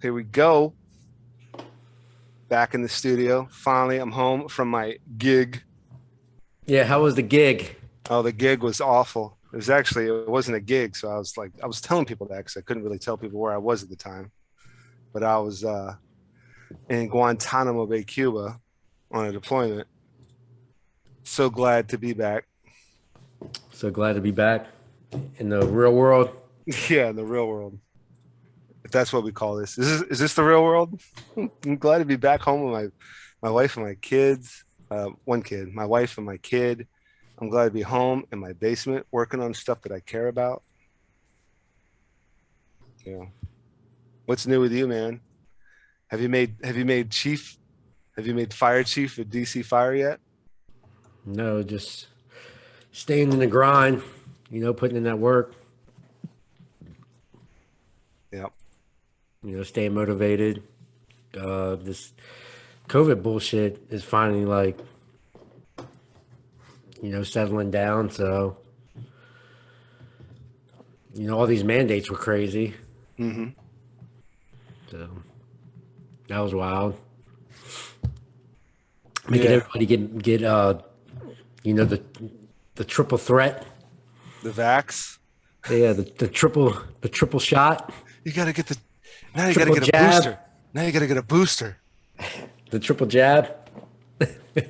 Here we go. Back in the studio. Finally, I'm home from my gig. Yeah, how was the gig? Oh, the gig was awful. It wasn't a gig. So I was telling people that because I couldn't really tell people where I was at the time. But I was in Guantanamo Bay, Cuba on a deployment. So glad to be back. So glad to be back in the real world. Yeah, in the real world. If that's what we call this. Is this the real world? I'm glad to be back home with my wife and my kids. One kid, my wife and my kid. I'm glad to be home in my basement working on stuff that I care about. Yeah. What's new with you, man? Have you made fire chief with DC Fire yet? No, just staying in the grind, putting in that work, Yeah. staying motivated. This COVID bullshit is finally settling down. So, all these mandates were crazy. Mm-hmm. So that was wild. Making Yeah. everybody the triple threat. The vax. Yeah, the triple shot, You gotta get the now you gotta triple get a jab, booster. Now you gotta get a booster. the triple jab.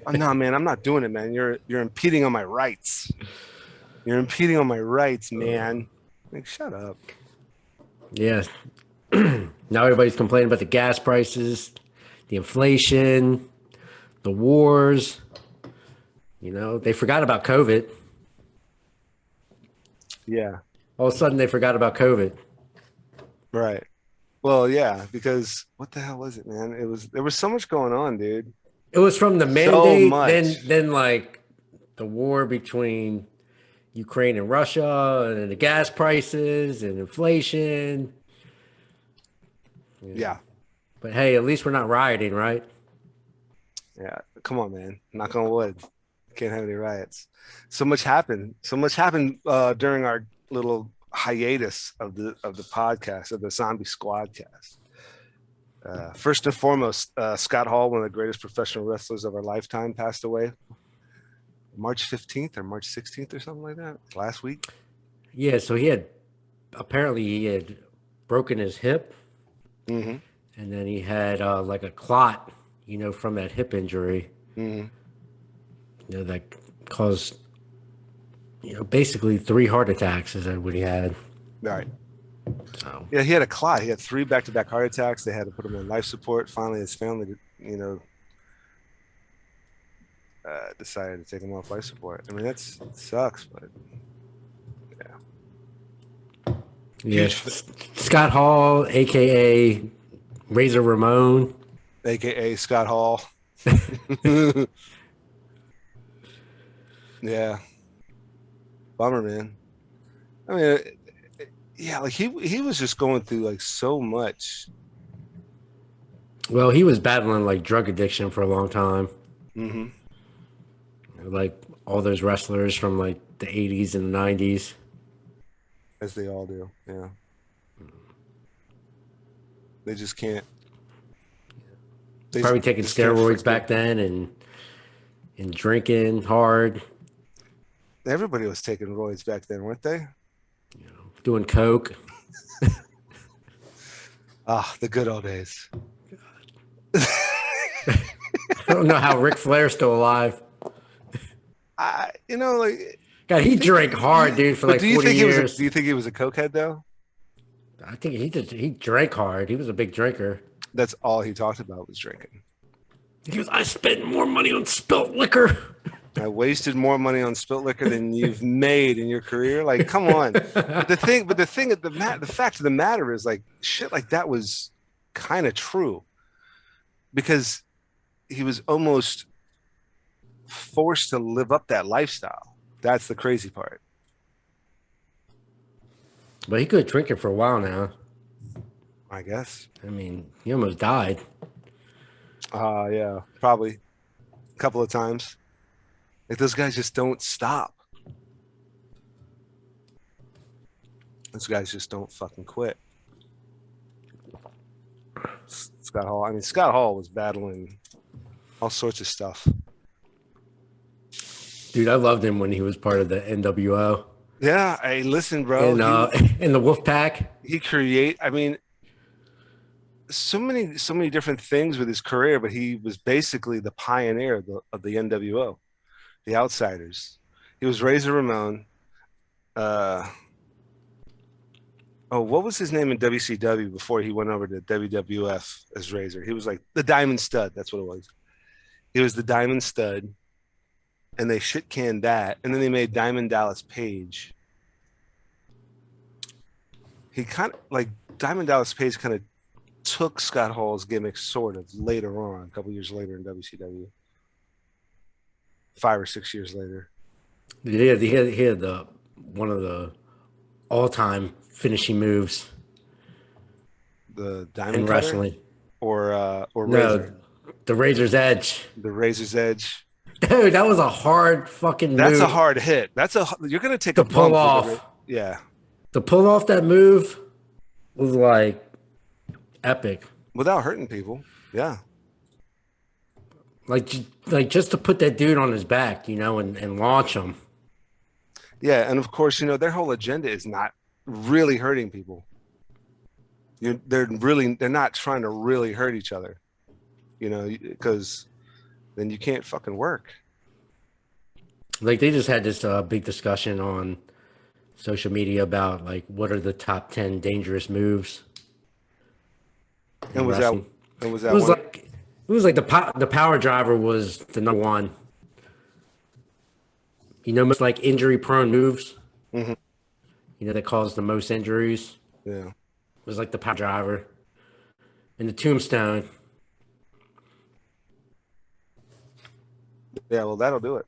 Oh no, man, I'm not doing it, man. You're impeding on my rights. You're impeding on my rights, man. Like, shut up. Yeah. Now everybody's complaining about the gas prices, the inflation, the wars. They forgot about COVID. Yeah, All of a sudden, they forgot about COVID. right. Well, yeah, because what the hell was it, man? There was so much going on, dude. It was from the So mandate, much. then like the war between Ukraine and Russia, and the gas prices and inflation. Yeah, But hey, at least we're not rioting, right? yeah. Come on, man. Knock on wood. Can't have any riots. So much happened. So much happened during our little hiatus of the podcast of the Zombie SquadCAST. First and foremost, Scott Hall, one of the greatest professional wrestlers of our lifetime, passed away March 15th or March 16th or something like that last week. Yeah. So he had broken his hip, Mm-hmm. and then he had like a clot, from that hip injury, Mm-hmm. that caused, basically 3 heart attacks is what he had. All right. So Yeah, he had a clot. He had 3 back-to-back heart attacks. They had to put him on life support. Finally, his family, decided to take him off life support. I mean, that sucks, but yeah, yeah, huge, Scott Hall, aka Razor Ramon. aka Scott Hall. Yeah, bummer, man. I mean, yeah, like he was just going through like so much. Well, he was battling like drug addiction for a long time, Mm-hmm. like all those wrestlers from like the 80s and the 90s. As they all do. Yeah, they just can't. Probably taking Just can't steroids forgive. back then and drinking hard, Everybody was taking roids back then, weren't they? doing coke. Ah, the good old days. I don't know how Ric Flair's still alive. Like, God, you he think, drank hard, dude, for but like 40 do years. you think he was a cokehead though? I think he drank hard. He was a big drinker. That's all he talked about was drinking. He goes, I spent more money on spilt liquor. I wasted more money on spilt liquor than you've made in your career. Like, come on. The fact of the matter is, like, shit like that was kind of true because he was almost forced to live up that lifestyle. That's the crazy part. But he quit drinking for a while now. I guess. I mean, he almost died. Yeah, probably a couple of times. Like those guys just don't stop. Those guys just don't fucking quit. Scott Hall. I mean, Scott Hall was battling all sorts of stuff. Dude, I loved him when he was part of the NWO Yeah, hey, listen, bro. and in the Wolf Pack. He create. I mean, so many different things with his career, but he was basically the pioneer of the NWO, the Outsiders. He was Razor Ramon. Uh, oh, what was his name in WCW before he went over to WWF as Razor? He was like the Diamond Stud. That's what it was. He was the Diamond Stud, and they shit canned that, and then they made Diamond Dallas Page. He kind of like Diamond Dallas Page kind of took Scott Hall's gimmick sort of later on, a couple years later in WCW, 5 or 6 years later. He had the one of the all-time finishing moves The in Diamond Cutter wrestling. or No, Razor, the Razor's Edge. the Razor's Edge. Dude, that was a hard fucking That's a move hard hit. You're gonna take to a pull bump with off. yeah, To pull off that move was like epic. without hurting people. Yeah, Like just to put that dude on his back, and launch him. yeah, and of course, their whole agenda is not really hurting people. They're not trying to really hurt each other. Because then you can't fucking work. Like they just had this big discussion on social media about like what are the top 10 dangerous moves And in was that wrestling. and was It that was one? like the power driver was the number one. Most like injury prone moves. Mhm. That caused the most injuries. Yeah. Was like the power driver and the tombstone. Yeah, well, that'll do it.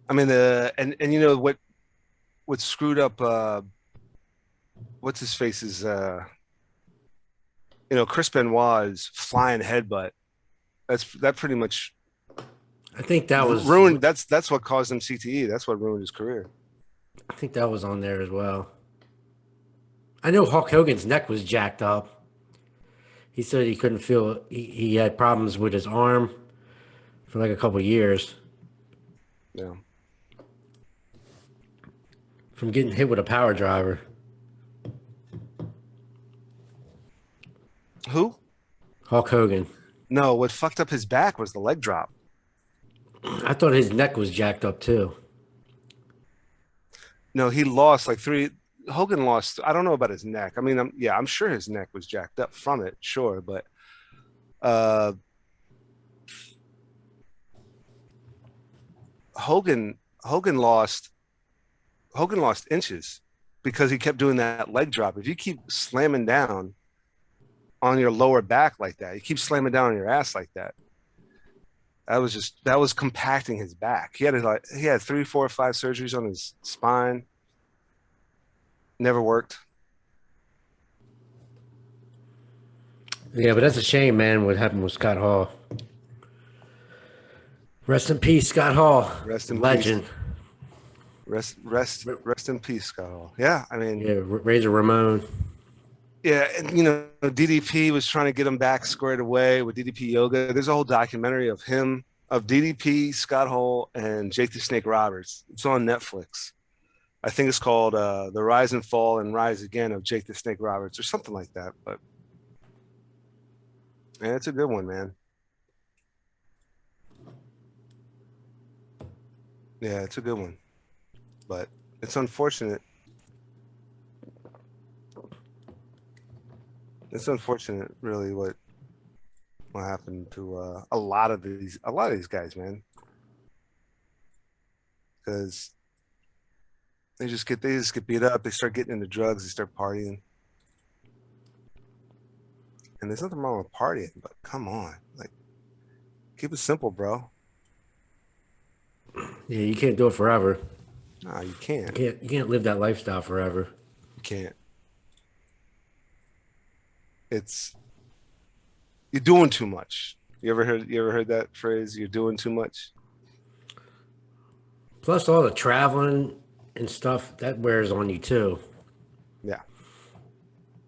I mean, and what screwed up what's his face is Chris Benoit's flying headbutt. That pretty much I think that was ruined. That's what caused him CTE. That's what ruined his career. I think that was on there as well. I know Hulk Hogan's neck was jacked up. He said he couldn't feel. He had problems with his arm for like a couple of years Yeah. from getting hit with a power driver. Who? Hulk Hogan. No, what fucked up his back was the leg drop. I thought his neck was jacked up too. No, he lost like three. Hogan lost. I don't know about his neck. I mean, I'm sure his neck was jacked up from it, sure, but uh, Hogan Hogan lost Hogan lost inches because he kept doing that leg drop. If you keep slamming down on your lower back like that, you keep slamming down on your ass like that. That was compacting his back. He had 3, 4, 5 surgeries on his spine. Never worked. Yeah, but that's a shame, man. What happened with Scott Hall? Rest in peace, Scott Hall. Rest in Legend. peace. Rest in peace, Scott Hall. Yeah, I mean, Yeah, Razor Ramon. yeah, and DDP was trying to get him back squared away with DDP Yoga. There's a whole documentary of him, of DDP, Scott Hall, and Jake the Snake Roberts. It's on Netflix. I think it's called The Rise and Fall and Rise Again of Jake the Snake Roberts or something like that. But yeah, it's a good one, man. Yeah, it's a good one. But it's unfortunate. It's unfortunate, really, what happened to a lot of these guys, man. Because they just get beat up. They start getting into drugs. They start partying. And there's nothing wrong with partying, but come on, like, keep it simple, bro. Yeah, you can't do it forever. Nah, you can't. You can't live that lifestyle forever. You can't. You're doing too much. You ever heard that phrase? You're doing too much. Plus all the traveling and stuff that wears on you too. Yeah.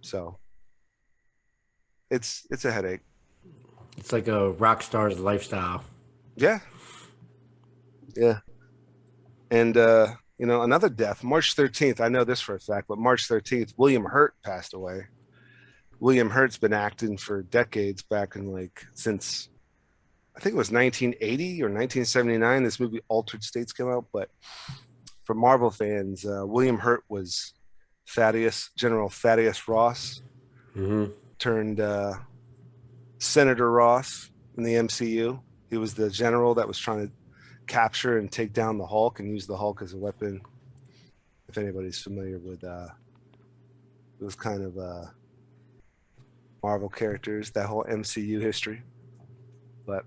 So it's a headache. It's like a rock star's lifestyle. Yeah. Yeah. And another death, March 13th. I know this for a fact, but March 13th, William Hurt passed away. William Hurt's been acting for decades, back in like since I think it was 1980 or 1979. This movie Altered States came out, but for Marvel fans, William Hurt was General Thaddeus Ross, Hmm. turned Senator Ross in the MCU. He was the general that was trying to capture and take down the Hulk and use the Hulk as a weapon. If anybody's familiar with those kind of Marvel characters, that whole MCU history. But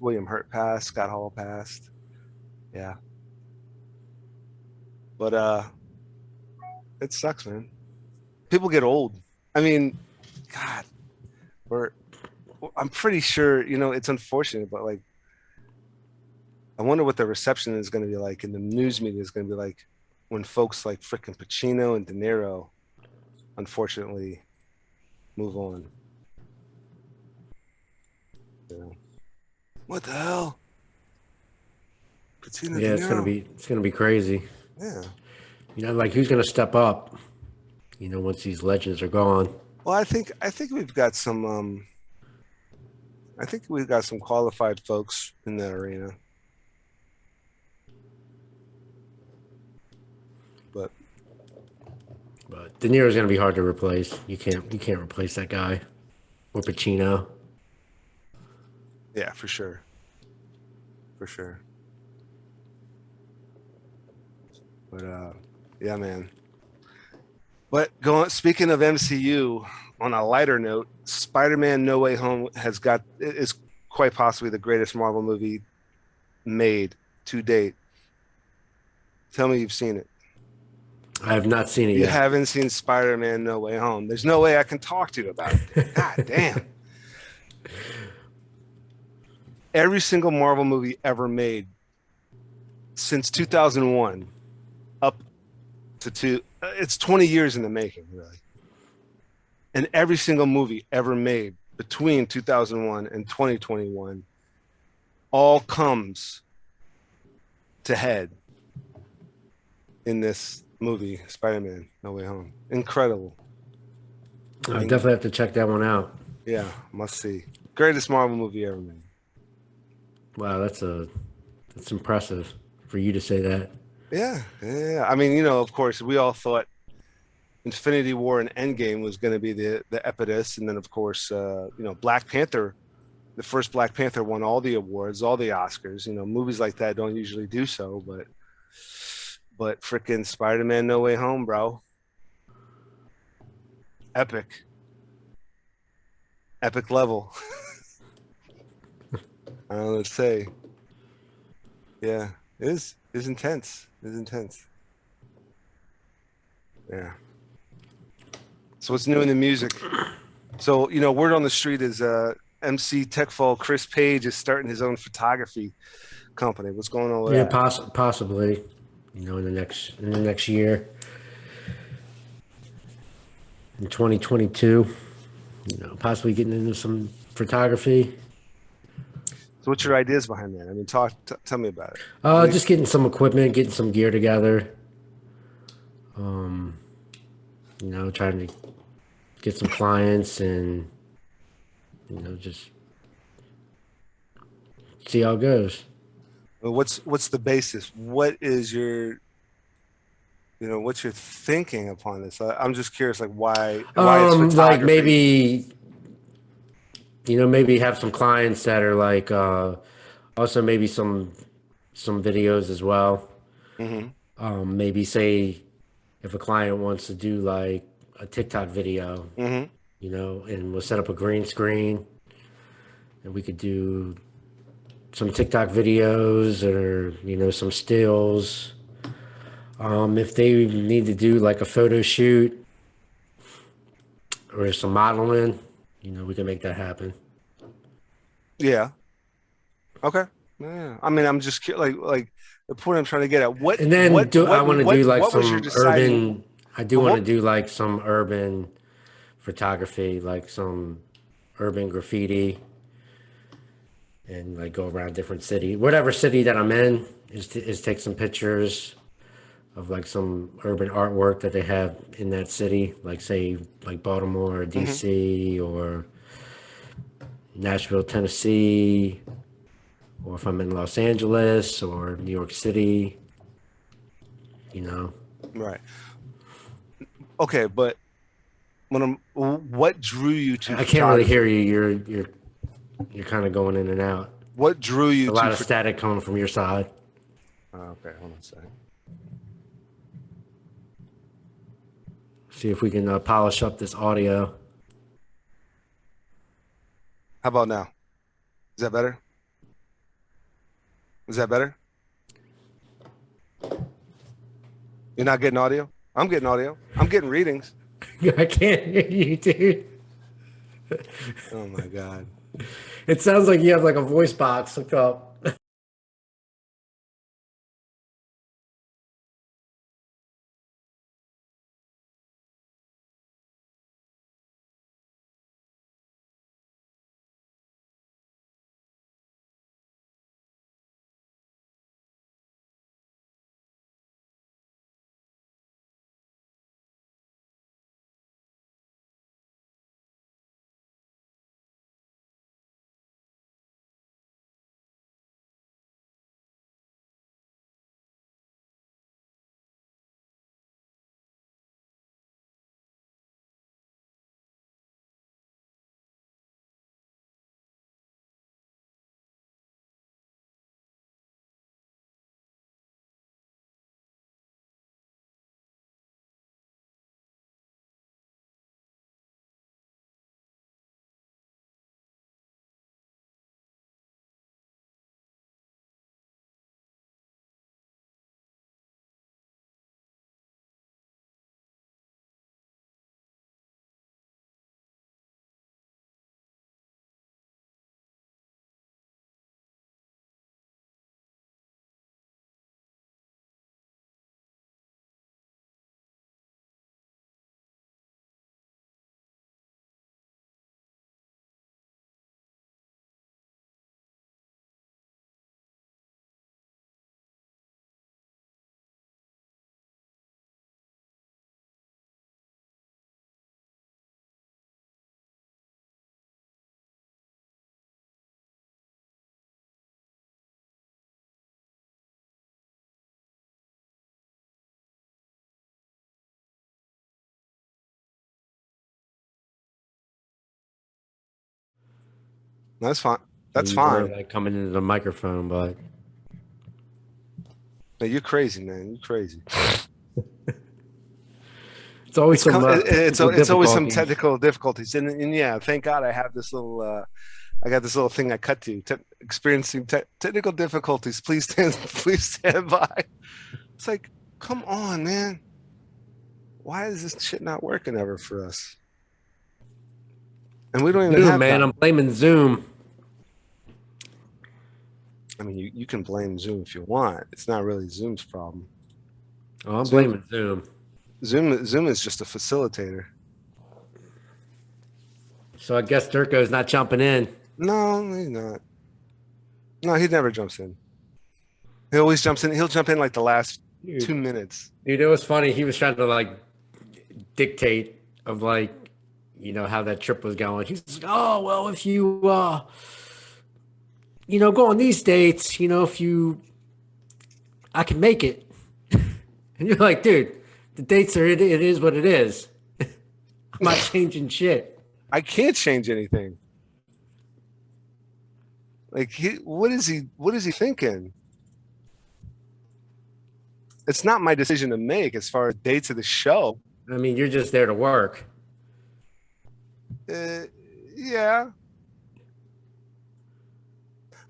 William Hurt passed, Scott Hall passed. Yeah. But it sucks, man. People get old. I mean, God, we're I'm pretty sure, it's unfortunate, but like I wonder what the reception is going to be like in the news media is going to be like when folks like freaking Pacino and De Niro unfortunately move on. You know? What the hell? Pacino De Yeah, Niro? it's gonna be crazy. Yeah. Like who's gonna step up? Once these legends are gone. Well, I think we've got some qualified folks in that arena. But But De Niro's gonna be hard to replace. You can't replace that guy or Pacino. yeah, for sure. For sure. But yeah, man. But going speaking of MCU, on a lighter note, Spider-Man No Way Home is quite possibly the greatest Marvel movie made to date. Tell me you've seen it. I have not seen it You yet. haven't seen Spider-Man No Way Home. There's no way I can talk to you about it then. God damn. Every single Marvel movie ever made since 2001 up it's 20 years in the making, really. And every single movie ever made between 2001 and 2021 all comes to head in this movie, Spider-Man No Way Home. Incredible. I And definitely have to check that one out. yeah, must see. Greatest Marvel movie ever made. Wow, that's impressive for you to say that. Yeah, yeah. I mean, of course, we all thought Infinity War and Endgame was going to be the epicness, and then of course, Black Panther, the first Black Panther won all the awards, all the Oscars. Movies like that don't usually do so, but freaking Spider-Man No Way Home, bro, epic, epic level. I don't know what to say. Yeah, it is intense. It is intense. Yeah. So what's new in the music? So, word on the street is MC TECHFALL Chris Page is starting his own photography company. What's going on with Yeah, that? possibly. In the next year, in 2022. Possibly getting into some photography. So what's your ideas behind that? I mean, tell me about it. What Just getting some equipment, getting some gear together. Trying to get some clients and just see how it goes. what's the basis? What's your thinking upon this? I'm just curious, like why it's Like photography? maybe have some clients that are like also maybe some videos as well. Mm-hmm. Maybe say if a client wants to do like a TikTok video, Mm-hmm. and we'll set up a green screen and we could do some TikTok videos or some stills. If they need to do like a photo shoot or some modeling, we can make that happen. Yeah. Okay. Yeah. I mean, I'm just like the point I'm trying to get at. And then I want to do like What was your some deciding? urban. I do But want to what? do like some urban photography, like some urban graffiti, and like go around different city, whatever city that I'm in, is take some pictures of like some urban artwork that they have in that city, like say like Baltimore or Mhm. DC or Nashville, Tennessee, or if I'm in Los Angeles or New York City, you know. Right. Okay, but what drew you to I can't really hear photography? you. You're kind of going in and out. What drew you A to lot of static coming from your side. okay, hold on a second. See if we can polish up this audio. How about now? Is that better? Is that better? You're not getting audio? I'm getting audio. I'm getting readings. I can't hear you, dude. Oh my God. It sounds like you have like a voice box hooked up. That's fine. That's You were fine. like coming into the microphone, but No, you're crazy, man. You're crazy. it's always some technical It's always some difficulties. technical difficulties, and yeah, thank God I have this little I got this little thing I cut to experiencing technical difficulties. Please stand please stand by. It's like, come on, man. Why is this shit not working ever for us? And we don't even Zoom, have man. that. I'm blaming Zoom. I mean, you can blame Zoom if you want. It's not really Zoom's problem. Oh, I'm Zoom blaming Zoom. Zoom is just a facilitator. So I guess Dirko's not jumping in. No, he's not. No, he never jumps in. He always jumps in. He'll jump in like the last Dude, 2 minutes. dude, it was funny. He was trying to like dictate of like, how that trip was going. He's like, oh, well, if you, go on these dates, if you, I can make it. And you're like, dude, the dates are, it is what it is. I'm not changing shit. I can't change anything. Like what is he thinking? It's not my decision to make as far as dates of the show. I mean, you're just there to work. Uh, yeah,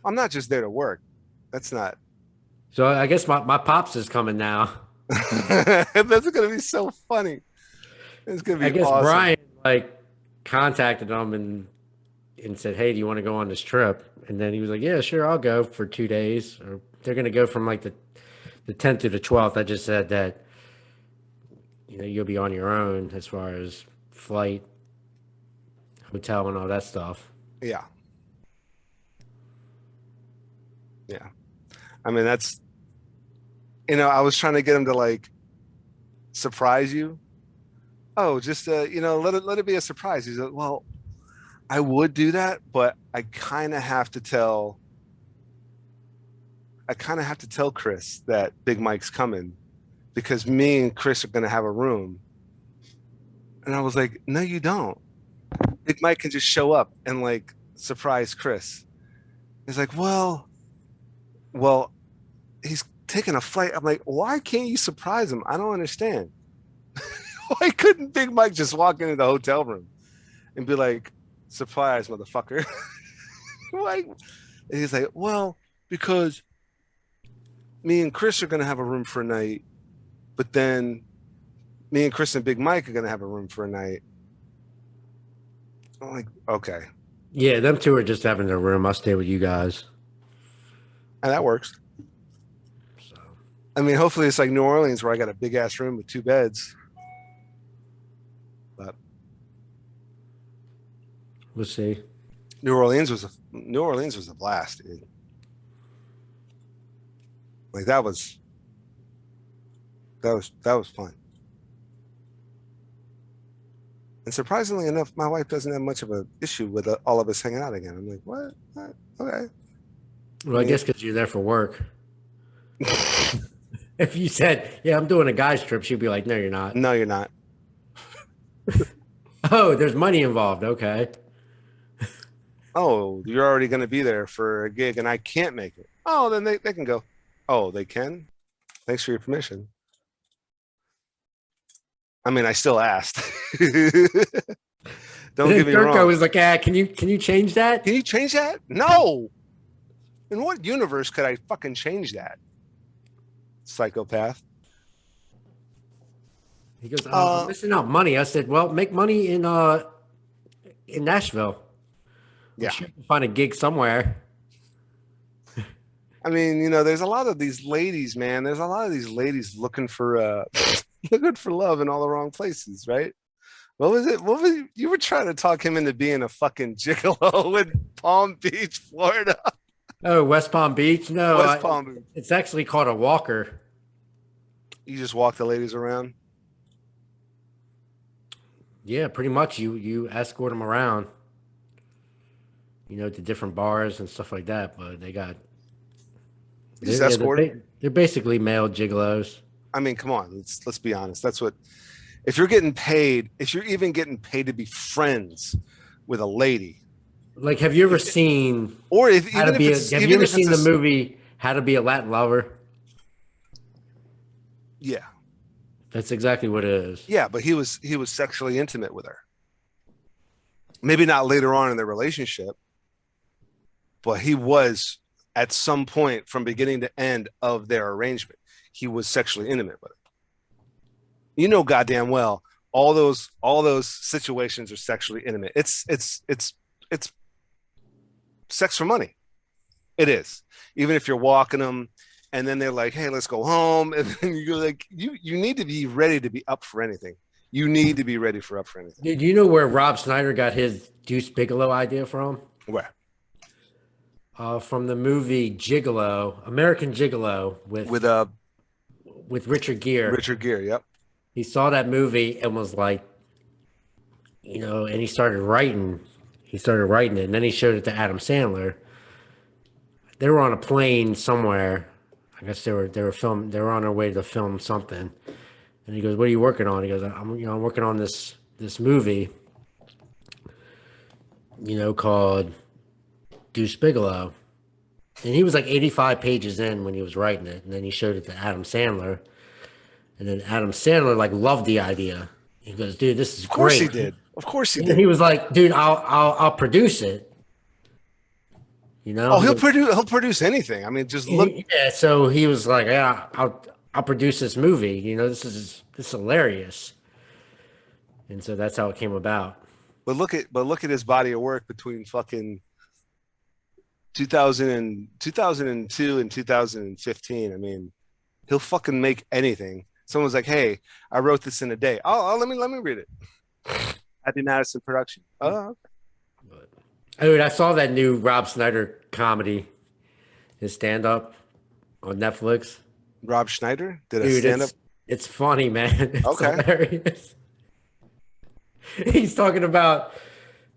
I'm not just there to work. That's not. So I guess my pops is coming now. That's gonna be so funny. It's gonna I be guess awesome. Brian like contacted him and said, "Hey, do you want to go on this trip?" And then he was like, "Yeah, sure, I'll go for 2 days." Or they're gonna go from like the 10th to the 12th. I just said that you'll be on your own as far as flight, hotel, and all that stuff. Yeah. Yeah. I mean, that's, I was trying to get him to like surprise you. Oh, just let it be a surprise. He's like, well, I would do that, but I kind of have to tell Chris that Big Mike's coming because me and Chris are gonna have a room. And I was like, no, you don't. Big Mike can just show up and like surprise Chris. He's like, well, he's taking a flight. I'm like, why can't you surprise him? I don't understand. Why couldn't Big Mike just walk into the hotel room and be like, surprise, motherfucker? Why? And he's like, well, because me and Chris are gonna have a room for a night, but then me and Chris and Big Mike are gonna have a room for a night. I'm like, okay, Yeah, them two are just having their room. I'll stay with you guys. and that works. So I mean, hopefully it's like New Orleans where I got a big ass room with 2 beds. But we'll see. New Orleans was a blast, dude. Like that was fun. And surprisingly enough, my wife doesn't have much of an issue with all of us hanging out again. I'm like, what? What? Okay. Well, I I mean, guess because you're there for work. If you said, "Yeah, I'm doing a guy's trip," she'd be like, "No, you're not." no, you're not. Oh, there's money involved. Okay. Oh, you're already going to be there for a gig and I can't make it. Oh, then they can go. Oh, they can? Thanks for your permission. I mean, I still asked. And Don't then get me Dirko wrong. was like, "Ah, can you change that?" Can you change that? No. In what universe could I fucking change that? Psychopath. He goes, "I'm Uh, missing out money." I said, "Well, make money in Nashville. I'm yeah. sure you can find a gig somewhere." I mean, there's a lot of these ladies, man. There's a lot of these ladies looking for looking for love in all the wrong places, right? What was it? You were trying to talk him into being a fucking gigolo in Palm Beach, Florida. Oh, West Palm Beach? No, West Palm Beach. it's actually called a walker. You just walk the ladies around. Yeah, pretty much. You escort them around, to different bars and stuff like that. But You just yeah, escort them. they're basically male gigolos. I mean, come on, let's be honest. That's what if you're getting paid, if you're even getting paid to be friends with a lady, Like, have you ever seen or if How to even if Be it's have you even ever if it's seen the movie How to Be a Latin Lover? yeah, That's exactly what it is. yeah, but he was sexually intimate with her. Maybe not later on in their relationship, but he was at some point from beginning to end of their arrangement. He was sexually intimate with her. Goddamn well, all those situations are sexually intimate. It's sex for money. It is. Even if you're walking them and then they're like, hey, let's go home. And then you're like, you need to be ready to be up for anything. You need to be ready for up for anything. Do you know where Rob Snyder got his Deuce Bigelow idea from? Where? From the movie Gigolo, American Gigolo With with Richard Gere. Richard Gere, yep. He saw that movie and was like, and he started writing. He started writing it, and then he showed it to Adam Sandler. They were on a plane somewhere. I guess they were on their way to film something. And he goes, "What are you working on?" He goes, I'm working on this movie, called Deuce Bigelow." And he was like 85 pages in when he was writing it, and then he showed it to Adam Sandler, and then Adam Sandler like loved the idea. He goes, "Dude, this is Of course he great." did. Of course he And he did. was like, "Dude, I'll produce it." Oh, He goes, he'll produce anything. I mean, just look. yeah. So he was like, "Yeah, I'll produce this movie. This is hilarious." And so that's how it came about. But look at his body of work between fucking 2000 and 2002 and 2015. I mean, he'll fucking make anything. Someone's like, "Hey, I wrote this in a day." Oh, let me read it. Happy Madison production. Oh, But, dude, I saw that new Rob Snyder comedy, his stand up on Netflix. Rob Schneider did a Dude, stand up. it's funny, man. It's Okay. hilarious. He's talking about,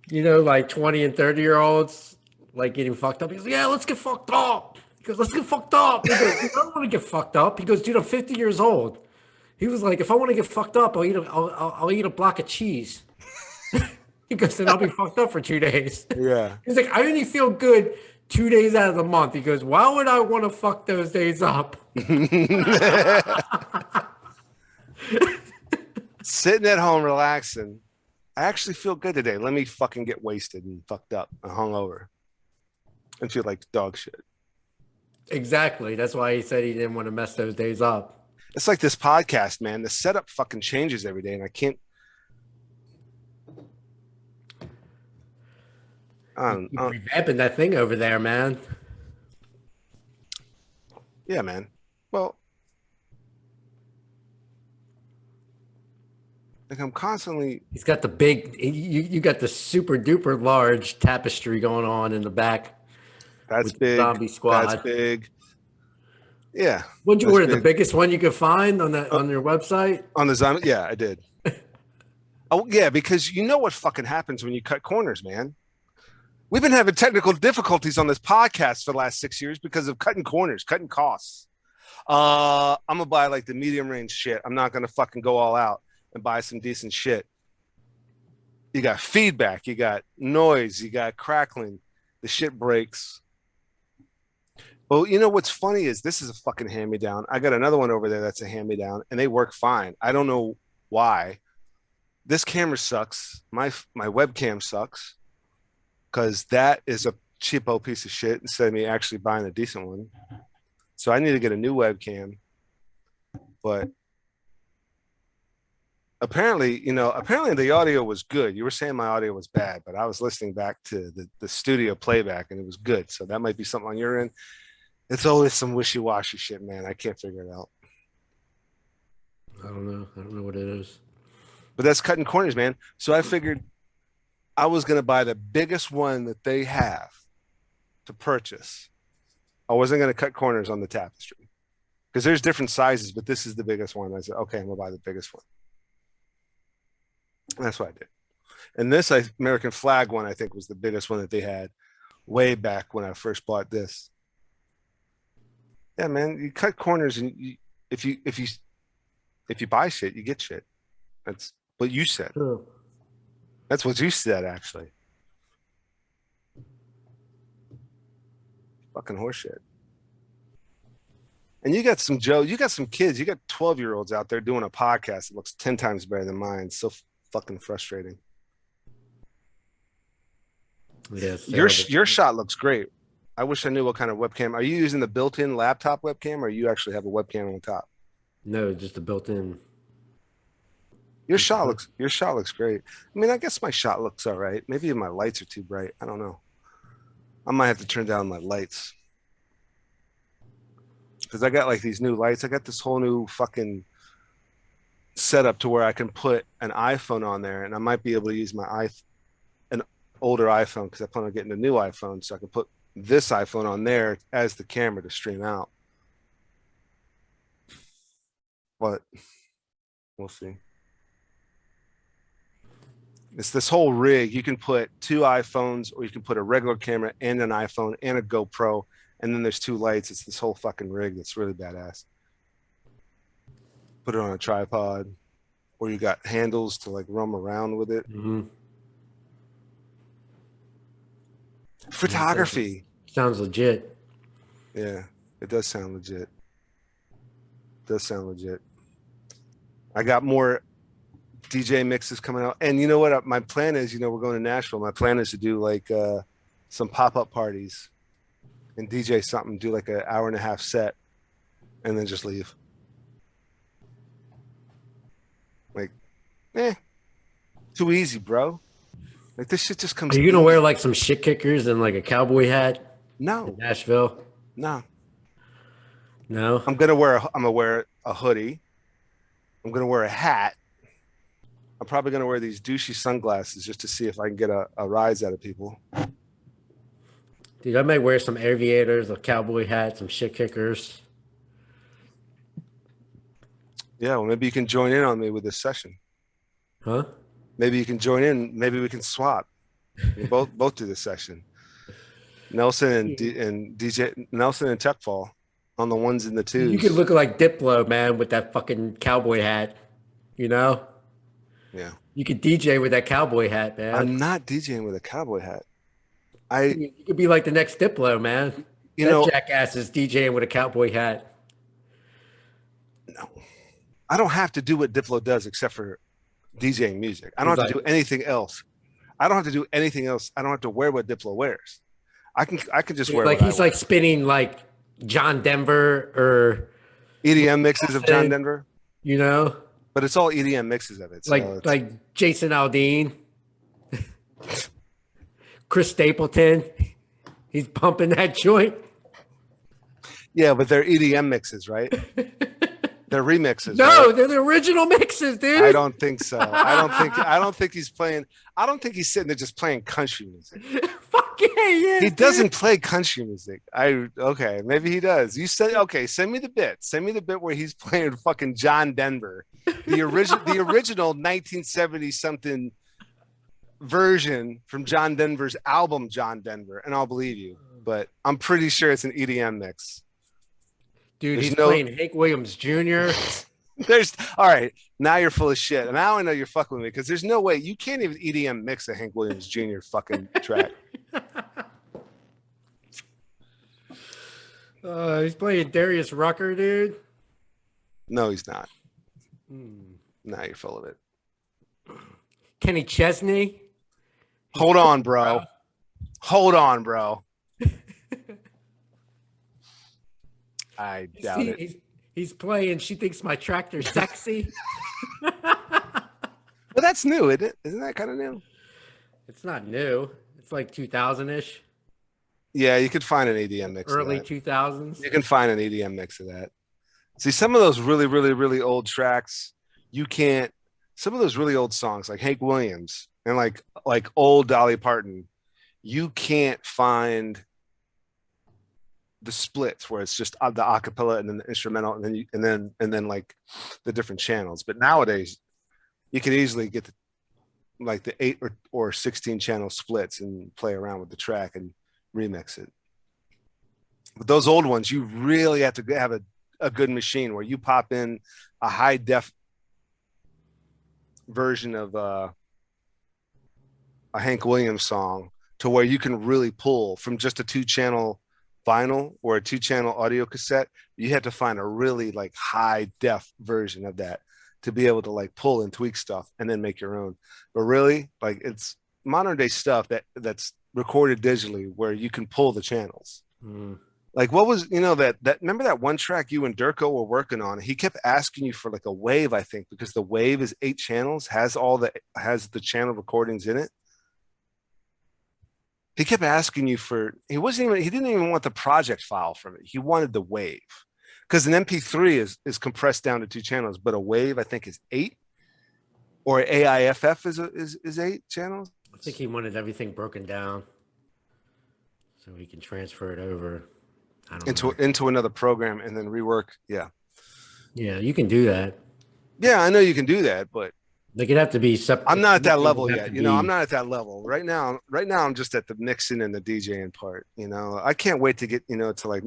like 20 and 30-year olds like getting fucked up. He's like, yeah, let's get fucked up. He goes, let's get fucked up. He goes, dude, I don't want to get fucked up. He goes, dude, I'm 50 years old. He was like, if I want to get fucked up, I'll eat a block of cheese. He goes, then I'll be fucked up for 2 days. Yeah. He's like, I only feel good 2 days out of the month. He goes, why would I want to fuck those days up? Sitting at home relaxing. I actually feel good today. Let me fucking get wasted and fucked up and hungover and feel like dog shit. Exactly. That's why he said he didn't want to mess those days up. It's like this podcast, man. The setup fucking changes every day, and I can't. Keep revamping that thing over there, man. Yeah, man. Well, like I'm constantly. He's got the big, you got the super duper large tapestry going on in the back That's with the big. zombie squad. That's big. Yeah. What'd you That's order? The big. biggest one you could find on your website? On the zombie? Yeah, I did. Oh, yeah, because you know what fucking happens when you cut corners, man. We've been having technical difficulties on this podcast for the last 6 years because of cutting corners, cutting costs. I'm gonna buy like the medium range shit. I'm not gonna fucking go all out and buy some decent shit. You got feedback, you got noise, you got crackling. The shit breaks. Well, you know what's funny is this is a fucking hand me down. I got another one over there that's a hand me down, and they work fine. I don't know why. This camera sucks. My webcam sucks because that is a cheapo piece of shit instead of me actually buying a decent one. So I need to get a new webcam. But apparently the audio was good. You were saying my audio was bad, but I was listening back to the studio playback and it was good. So that might be something on your end. It's always some wishy-washy shit, man. I can't figure it out. I don't know. I don't know what it is. But that's cutting corners, man. So I figured I was going to buy the biggest one that they have to purchase. I wasn't going to cut corners on the tapestry because there's different sizes, but this is the biggest one. I said, okay, I'm going to buy the biggest one. And that's what I did. And this American flag one, I think, was the biggest one that they had way back when I first bought this. Yeah, man, you cut corners, and if you buy shit, you get shit. That's what you said. True. That's what you said, actually. Fucking horseshit. And you got some kids, you got 12-year-olds out there doing a podcast that looks 10 times better than mine. It's so fucking frustrating. Yes. Your shot looks great. I wish I knew what kind of webcam. Are you using the built-in laptop webcam or you actually have a webcam on top? No, just a built-in. Your shot looks great. I mean, I guess my shot looks all right. Maybe my lights are too bright. I don't know. I might have to turn down my lights. Because I got like these new lights. I got this whole new fucking setup to where I can put an iPhone on there, and I might be able to use an older iPhone because I plan on getting a new iPhone, so I can put this iPhone on there as the camera to stream out. But we'll see. It's this whole rig. You can put two iPhones, or you can put a regular camera and an iPhone and a GoPro, and then there's two lights. It's this whole fucking rig that's really badass. Put it on a tripod, or you got handles to like roam around with it. Mm-hmm. Photography. Sounds legit. Yeah, it does sound legit. I got more DJ mixes coming out. And you know what? My plan is, we're going to Nashville. My plan is to do like some pop-up parties and DJ something, do like an hour and a half set, and then just leave. Like, too easy, bro. Like this shit just comes. Are you gonna wear like some shit kickers and like a cowboy hat No, in Nashville? no. No. I'm gonna wear a hoodie. I'm gonna wear a hat. I'm probably gonna wear these douchey sunglasses just to see if I can get a rise out of people. Dude, I might wear some aviators, a cowboy hat, some shit kickers. Yeah, well, maybe you can join in on me with this session. Huh? Maybe you can join in. Maybe we can swap. We can both do this session. Nelson and DJ Nelson and TECHFALL on the ones and the You could twos. look like Diplo, man, with that fucking cowboy hat. You know? Yeah. You could DJ with that cowboy hat, man. I'm not DJing with a cowboy hat. I, You could be like the next Diplo, man. you That know, jackass is DJing with a cowboy hat. no, I don't have to do what Diplo does except for DJing music. I don't He's have to do like, anything else. I don't have to do anything else. I don't have to wear what Diplo wears. I can just dude, wear like what I he's like wear. spinning like John Denver or EDM mixes of John Wilson, Denver, you know, but it's all EDM mixes of it. So it's like Jason Aldean, Chris Stapleton. He's pumping that joint. yeah, but they're EDM mixes, right? They're remixes, right? No, they're the original mixes, I dude. don't think so. I don't think he's playing. I don't think he's sitting there just playing country music. Fuck yeah, He yes, dude. doesn't play country music. I okay, maybe he does. You said okay, send me the bit. Send me the bit where he's playing fucking John Denver. The original 1970 something version from John Denver's album John Denver, and I'll believe you. But I'm pretty sure it's an EDM mix. Dude, There's he's no playing Hank Williams Jr. there's all right. Now you're full of shit. And now I know you're fucking with me because there's no way you can't even EDM mix a Hank Williams Jr. fucking track. He's playing Darius Rucker, dude. No, he's not. Now you're full of it. Kenny Chesney. Hold on, bro. Hold on, bro. I doubt it. He's playing She Thinks My Tractor's Sexy. But that's new, isn't it? Isn't that kind of new? It's not new. It's like 2000-ish, Yeah, you could find an EDM mix early of that. 2000s. You can find an EDM mix of that. See, some of those really, really, really old tracks, you can't. Some of those really old songs, like Hank Williams and like old Dolly Parton, you can't find the splits where it's just the acapella and then the instrumental and then like the different channels. But nowadays, you can easily get like the 8 or 16 channel splits and play around with the track and remix it. But those old ones, you really have to have a good machine where you pop in a high def version of a Hank Williams song to where you can really pull from just a 2 channel vinyl or a 2 channel audio cassette. You have to find a really like high def version of that to be able to like pull and tweak stuff and then make your own. But really, like it's modern day stuff that's recorded digitally where you can pull the channels. Like what was that remember that one track you and Dirko were working on? He kept asking you for like a wave, I think, because the wave is 8 channels, has the channel recordings in it. He kept asking you for he didn't even want the project file from it. He wanted the wave. Because an MP3 is compressed down to 2 channels, but a wave I think is 8, or AIFF is 8 channels. I think he wanted everything broken down so he can transfer it over. I don't know. Into another program and then rework. Yeah. Yeah, you can do that. Yeah, I know you can do that, but Like it'd have to be separate. I'm not at that level yet. I'm not at that level. Right now I'm just at the mixing and the DJing part. I can't wait to get, to like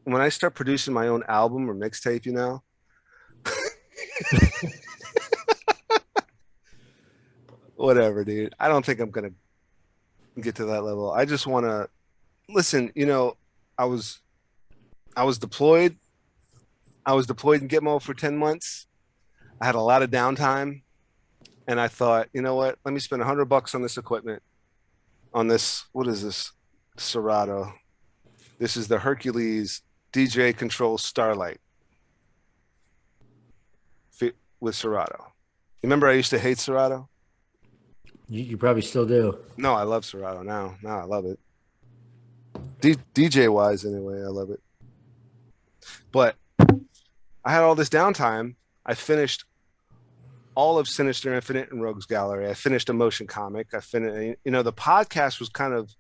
when I start producing my own album or mixtape, whatever, dude. I don't think I'm gonna get to that level. I just wanna listen, I was I was deployed. I was deployed in Gitmo for 10 months. I had a lot of downtime. And I thought, you know what? Let me spend $100 on this equipment. On this, what is this? Serato. This is the Hercules DJ Control Starlight with Serato. Remember, I used to hate Serato. You probably still do. No, I love Serato now. Now I love it. DJ wise, anyway, I love it. But I had all this downtime, I finished all of Sinister Infinite and Rogues Gallery. I finished a motion comic. I finished, the podcast was kind of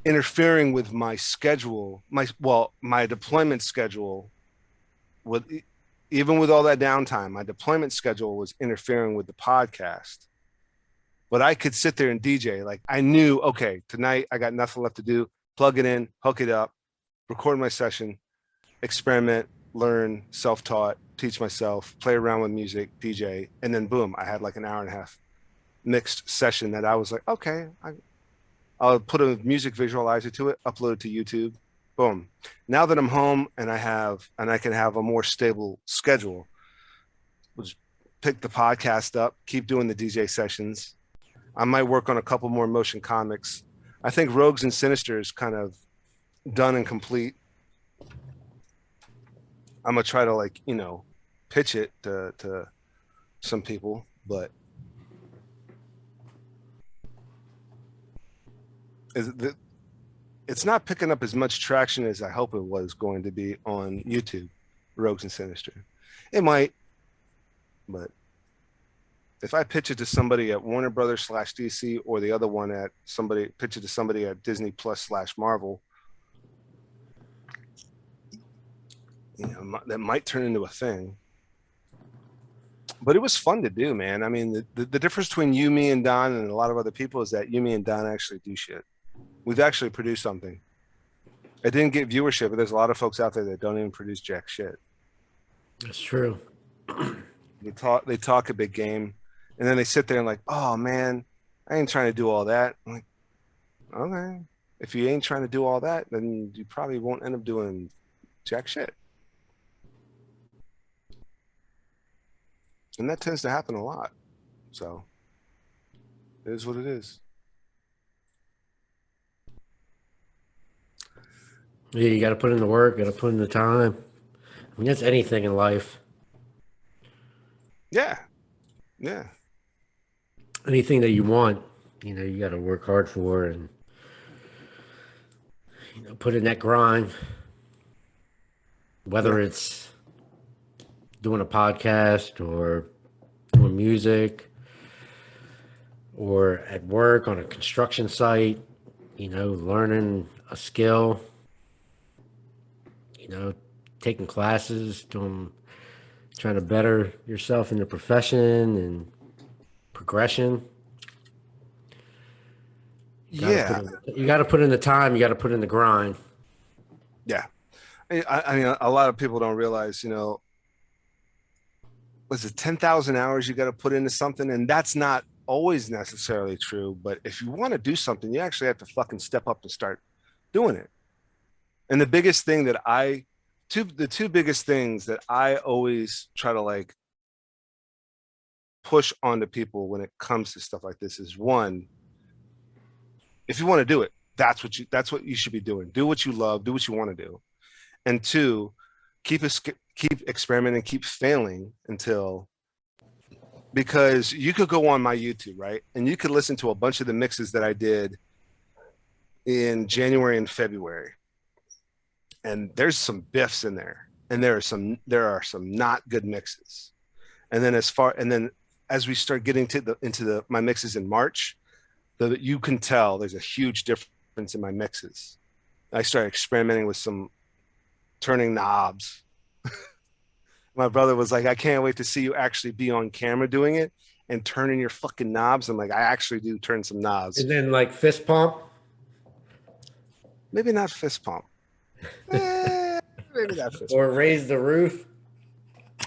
interfering with my schedule, my deployment schedule. With even with all that downtime, my deployment schedule was interfering with the podcast. But I could sit there and DJ. Like I knew, okay, tonight I got nothing left to do. Plug it in, hook it up, record my session, experiment, learn, self-taught, teach myself, play around with music, DJ, and then boom, I had like an hour and a half mixed session that I was like, okay, I'll put a music visualizer to it, upload it to YouTube. Boom. Now that I'm home and I can have a more stable schedule, we'll just pick the podcast up, keep doing the DJ sessions. I might work on a couple more motion comics. I think Rogues and Sinister is kind of done and complete. I'm gonna try to pitch it to some people, but it's not picking up as much traction as I hope it was going to be on YouTube. Rogues and Sinister, it might, but if I pitch it to somebody at Warner Brothers / DC, or the other one at pitch it to somebody at Disney Plus / Marvel, that might turn into a thing. But it was fun to do, man. I mean, the difference between you, me, and Don and a lot of other people is that you, me, and Don actually do shit. We've actually produced something. It didn't get viewership, but there's a lot of folks out there that don't even produce jack shit. That's true. They talk a big game, and then they sit there and like, oh man, I ain't trying to do all that. I'm like, okay, if you ain't trying to do all that, then you probably won't end up doing jack shit. And that tends to happen a lot. So it is what it is. Yeah, you got to put in the work, got to put in the time. I mean, that's anything in life. Yeah. Yeah. Anything that you want, you got to work hard for and, put in that grind. Whether Yeah. it's doing a podcast or doing music or at work on a construction site, learning a skill, taking classes, trying to better yourself in your profession and progression. Yeah. You got to put in the time. You got to put in the grind. Yeah. I mean, a lot of people don't realize, was it 10,000 hours you got to put into something? And that's not always necessarily true. But if you want to do something, you actually have to fucking step up and start doing it. And the biggest thing that the two biggest things that I always try to push onto people when it comes to stuff like this is, one, if you want to do it, that's what you should be doing. Do what you love, do what you want to do. And two, keep experimenting, keep failing because you could go on my YouTube, right? And you could listen to a bunch of the mixes that I did in January and February. And there's some biffs in there. And there are some not good mixes. And then as we start getting into my mixes in March, you can tell there's a huge difference in my mixes. I started experimenting with some turning knobs. My brother was like, I can't wait to see you actually be on camera doing it and turning your fucking knobs. I'm like, I actually do turn some knobs. And then fist pump. Maybe not fist pump. Maybe not fist Or pump. raise the roof.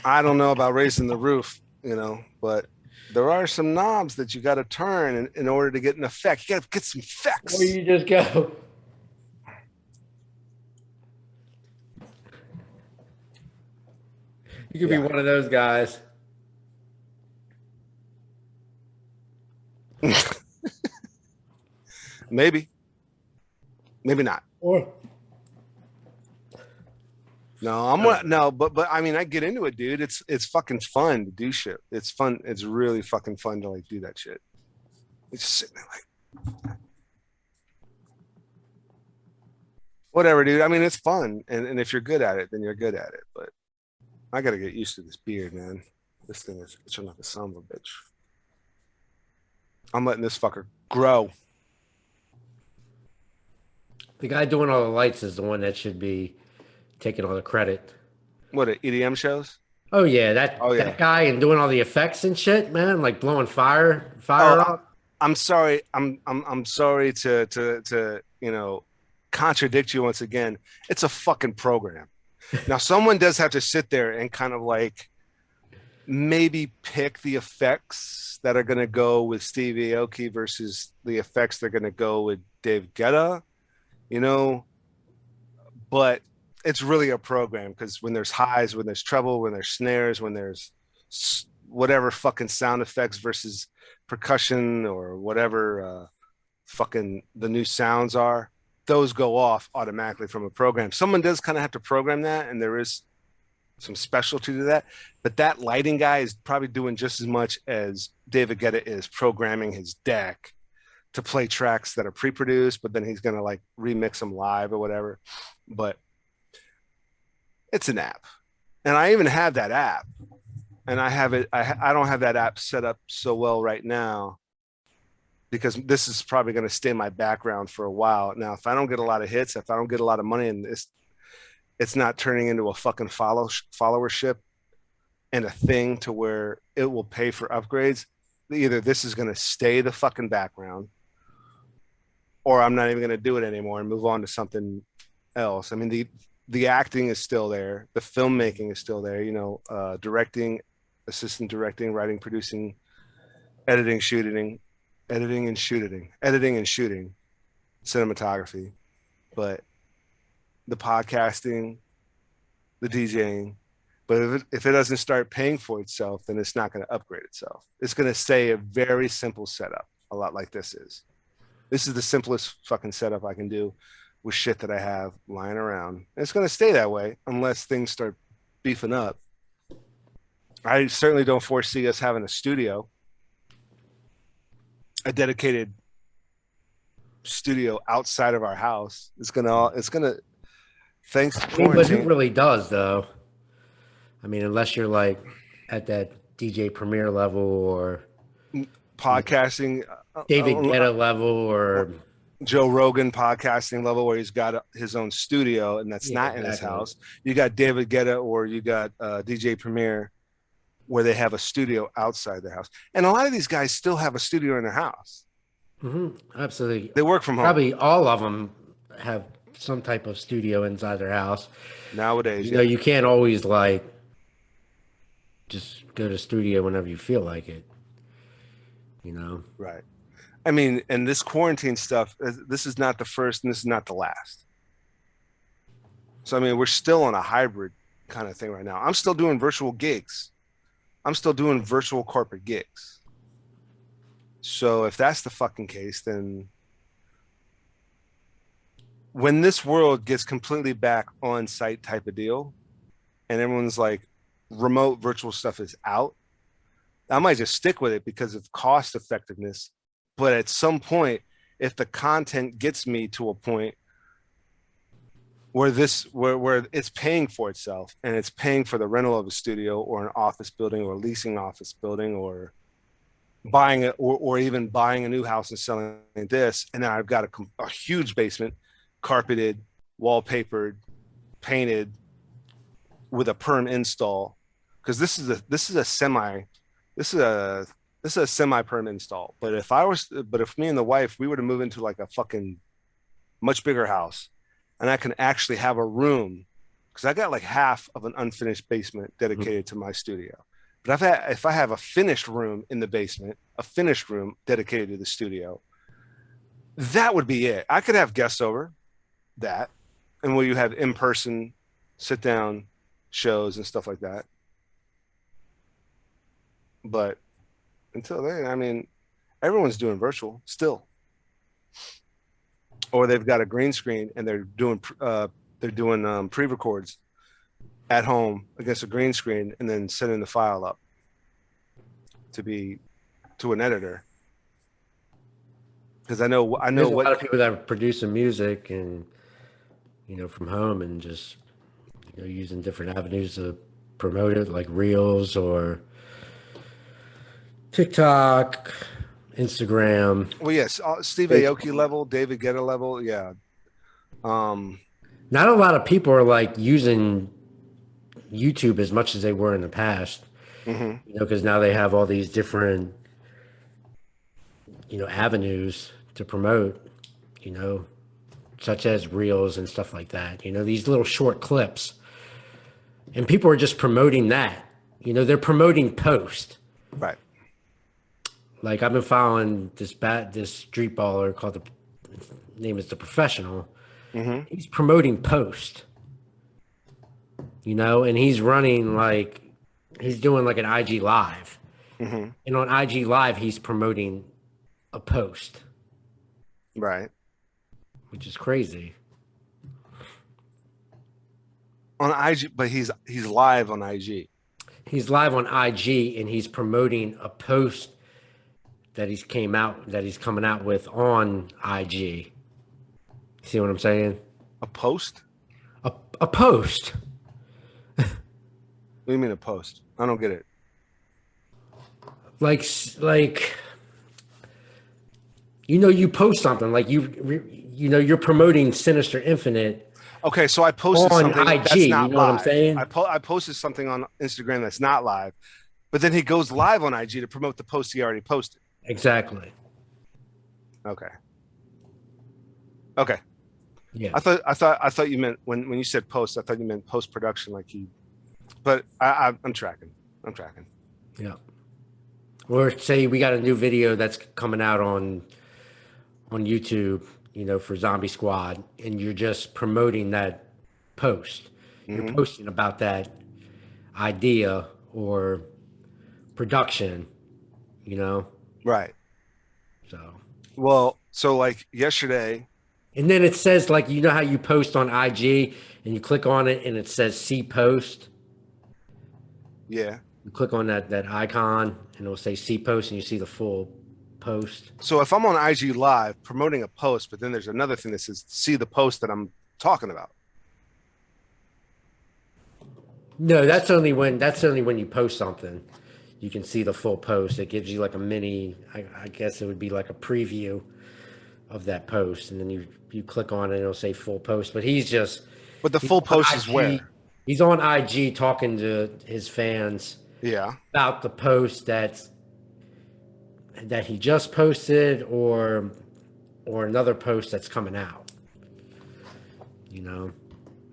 I don't know about raising the roof, but there are some knobs that you got to turn in order to get an effect. You got to get some effects. Or you just go. You could be one of those guys. Maybe not. Or but I mean, I get into it, dude. It's fucking fun to do shit. It's fun. It's really fucking fun to do that shit. It's just sitting there whatever, dude. I mean, it's fun, and if you're good at it, then you're good at it. But I gotta get used to this beard, man. This thing is itching like a son of a bitch. I'm letting this fucker grow. The guy doing all the lights is the one that should be taking all the credit. What are EDM shows? Oh yeah, Oh that yeah. guy and doing all the effects and shit, man, like blowing fire Oh, up. I'm sorry. I'm sorry to contradict you once again. It's a fucking program. Now, someone does have to sit there and kind of like maybe pick the effects that are going to go with Steve Aoki versus the effects they're going to go with Dave Guetta, you know, but it's really a program because when there's highs, when there's treble, when there's snares, when there's whatever fucking sound effects versus percussion or whatever fucking the new sounds are, those go off automatically from a program. Someone does kind of have to program that, and there is some specialty to that. But that lighting guy is probably doing just as much as David Guetta is programming his deck to play tracks that are pre-produced, but then he's gonna like remix them live or whatever. But it's an app, and I even have that app, and I have it. I don't have that app set up so well right now because this is probably going to stay my background for a while. Now, if I don't get a lot of hits, if I don't get a lot of money, and it's not turning into a fucking followership and a thing to where it will pay for upgrades, either this is going to stay the fucking background or I'm not even going to do it anymore and move on to something else. I mean, the acting is still there. The filmmaking is still there, directing, assistant directing, writing, producing, editing, shooting, editing and shooting, cinematography. But the podcasting, the DJing, but if it doesn't start paying for itself, then it's not going to upgrade itself. It's going to stay a very simple setup, a lot like this is. This is the simplest fucking setup I can do with shit that I have lying around. And it's going to stay that way unless things start beefing up. I certainly don't foresee us having a studio, a dedicated studio outside of our house. It's gonna thanks to I mean, but who quarantine. really does though? I mean, unless you're like at that DJ Premier level or you know Podcasting, David Guetta level or Joe Rogan podcasting level where he's got his own studio and that's yeah, not in his exactly. house. You got David Guetta or you got DJ Premier where they have a studio outside their house. And a lot of these guys still have a studio in their house. Absolutely. They work from home Probably all of them have some type of studio inside their house. nowadays. You know, Yeah, you can't always like just go to studio whenever you feel like it, you know? right. I mean, and this quarantine stuff, this is not the first and this is not the last. So, I mean, we're still on a hybrid kind of thing right now. I'm still doing virtual gigs. I'm still doing virtual corporate gigs. So if that's the fucking case, then when this world gets completely back on site type of deal and everyone's like remote virtual stuff is out, I might just stick with it because of cost effectiveness. But at some point, if the content gets me to a point where it's paying for itself and it's paying for the rental of a studio or an office building or leasing office building or buying it or even buying a new house and selling this, and then I've got a huge basement, carpeted, wallpapered, painted with a perm install, because this is a semi perm install. But if me and the wife we were to move into like a fucking much bigger house, and I can actually have a room, because I got like half of an unfinished basement dedicated to my studio. But if I have a finished room in the basement, a finished room dedicated to the studio, that would be it. I could have guests over that, and where you have in person, sit down shows and stuff like that. But until then, I mean, everyone's doing virtual still, or they've got a green screen and they're doing pre-records at home against a green screen and then sending the file up to be to an editor, because I know There's a what. lot of people that are producing music and, from home and just, using different avenues to promote it, like Reels or TikTok, Instagram, Well, yes, Steve Aoki Facebook. level, David Guetta level, yeah. Um, Not a lot of people are like using YouTube as much as they were in the past, mhm. because now they have all these different, avenues to promote, you know, such as Reels and stuff like that. These little short clips, and people are just promoting that. They're promoting post. Right. Like I've been following this street baller called the name is the Professional. Hmm. He's promoting post, and he's running like he's doing like an IG live. Hmm. And on IG live he's promoting a post, Right. which is crazy. On IG, but he's live on IG. He's live on IG and he's promoting a post that he's coming out with on IG. See what I'm saying? A post? A post. What do you mean a post? I don't get it. Like you post something like you're promoting Sinister Infinite Okay, so I posted on something that's IG. You not know what I'm live. saying? I posted something on Instagram that's not live, but then he goes live on IG to promote the post he already posted. Exactly. Okay. Okay. Yeah. I thought you meant when you said post, I thought you meant post production, like he. But I'm tracking. I'm tracking. Yeah. Or say we got a new video that's coming out on YouTube, for Zombie Squad, and you're just promoting that post. You're Hmm. posting about that idea or production, you know. Right. So, Well, so like yesterday. and then it says like how you post on IG and you click on it and it says see post. Yeah. You click on that icon and it'll say see post and you see the full post. So if I'm on IG live promoting a post, but then there's another thing that says see the post that I'm talking about. No, that's only when you post something. You can see the full post. It gives you like a mini. I guess it would be like a preview of that post, and then you click on it, and it'll say full post. But But the he's full on post is IG. where? He's on IG talking to his fans Yeah. about the post that he just posted, or another post that's coming out. You know.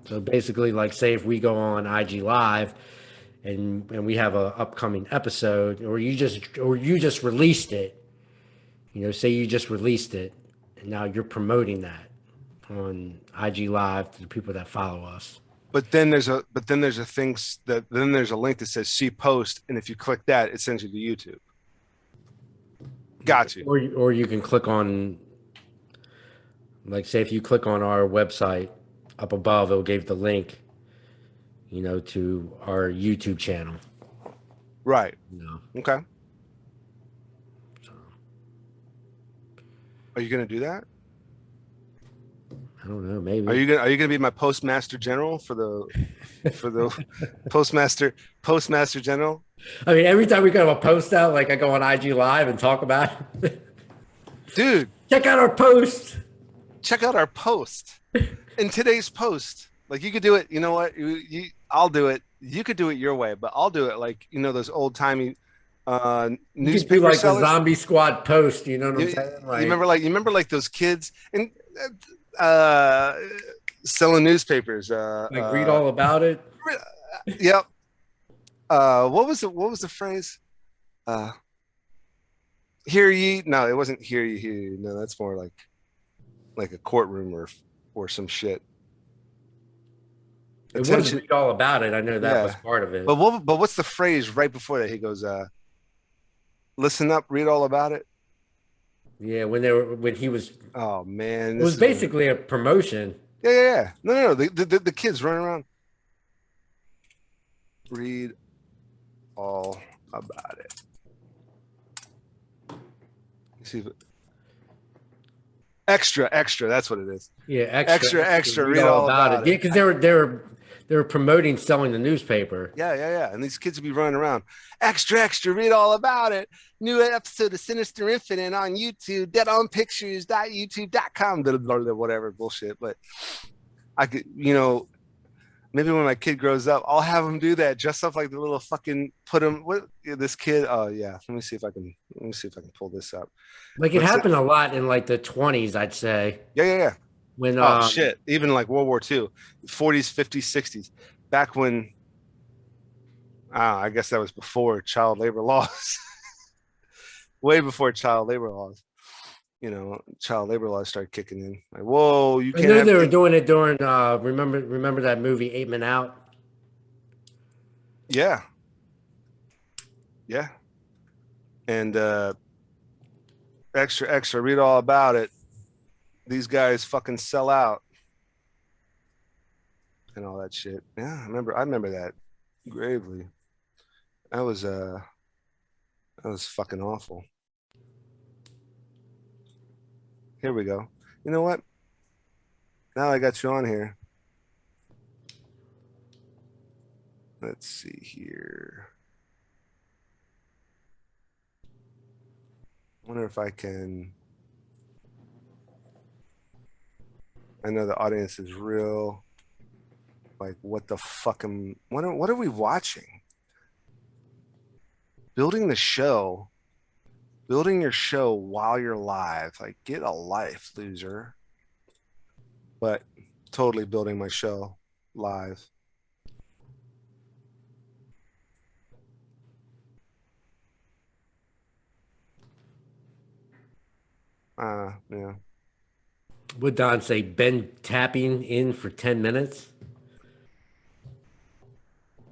So basically, like, say if we go on IG Live and we have a upcoming episode, or you just released it, say you just released it, and now you're promoting that on IG Live to the people that follow us. But then there's a then there's a link that says see post, and if you click that, it sends you to YouTube. Got you. Or you can click on, like, say if you click on our website up above, it'll give the link, to our YouTube channel. Right. You know, Okay. so Are you gonna do that? I don't know, Are maybe. you gonna be my postmaster general for the postmaster general? I mean, every time we got a post out, like I go on IG Live and talk about it. Dude, Check out our post. check out our post. In today's post, like you could do it. You know what? I'll do it. You could do it your way, but I'll do it like those old timey You could do newspaper like the sellers. Zombie Squad post. You know what I'm You, saying? you remember like those kids and uh, selling newspapers. Like read all about it. Yep. What was the phrase? Uh, hear ye? No, it wasn't hear ye. Hear ye. No, that's more like a courtroom or some shit. It was Attention. read all about it. I know that was Yeah. part of But it. what's the phrase right before that? He goes, listen up, read all about it. Yeah, when he was, Oh man, it this was is when basically a promotion. yeah. No. The kids running around. Read all about it. You see, extra. That's what it is. Yeah, extra, Extra. extra, read Read all all about it. about Yeah, it. because they were They were promoting selling the newspaper. Yeah. And these kids would be running around. Extra, extra, read all about it. New episode of Sinister Infinite on YouTube, deadonpictures.youtube.com, whatever bullshit. But I could, maybe when my kid grows up, I'll have him do that. Dress up like the little fucking put him. What this kid? Oh yeah. Let me see if I can. Let me see if I can pull this up. Like it But happened a lot in like the 20s, I'd say. yeah. When Oh shit. Even like World War II, 40s, 50s, 60s, back when. I guess that was before child labor laws. Way before child labor laws. Child labor laws started kicking in. Like, whoa, you I can't know have they were kids. doing it during remember that movie 8 Men Out? Yeah. Yeah. And extra, extra, read all about it. These guys fucking sell out and all that shit. Yeah, I remember that gravely. That was fucking awful. Here we go. You know what? Now I got you on here. Let's see here. I wonder if I can. I know the audience is real. Like, what the fucking what are we watching? Building the show, building your show while you're live. Like, get a life, loser. But totally building my show live. Yeah. Would Don say been tapping in for 10 minutes?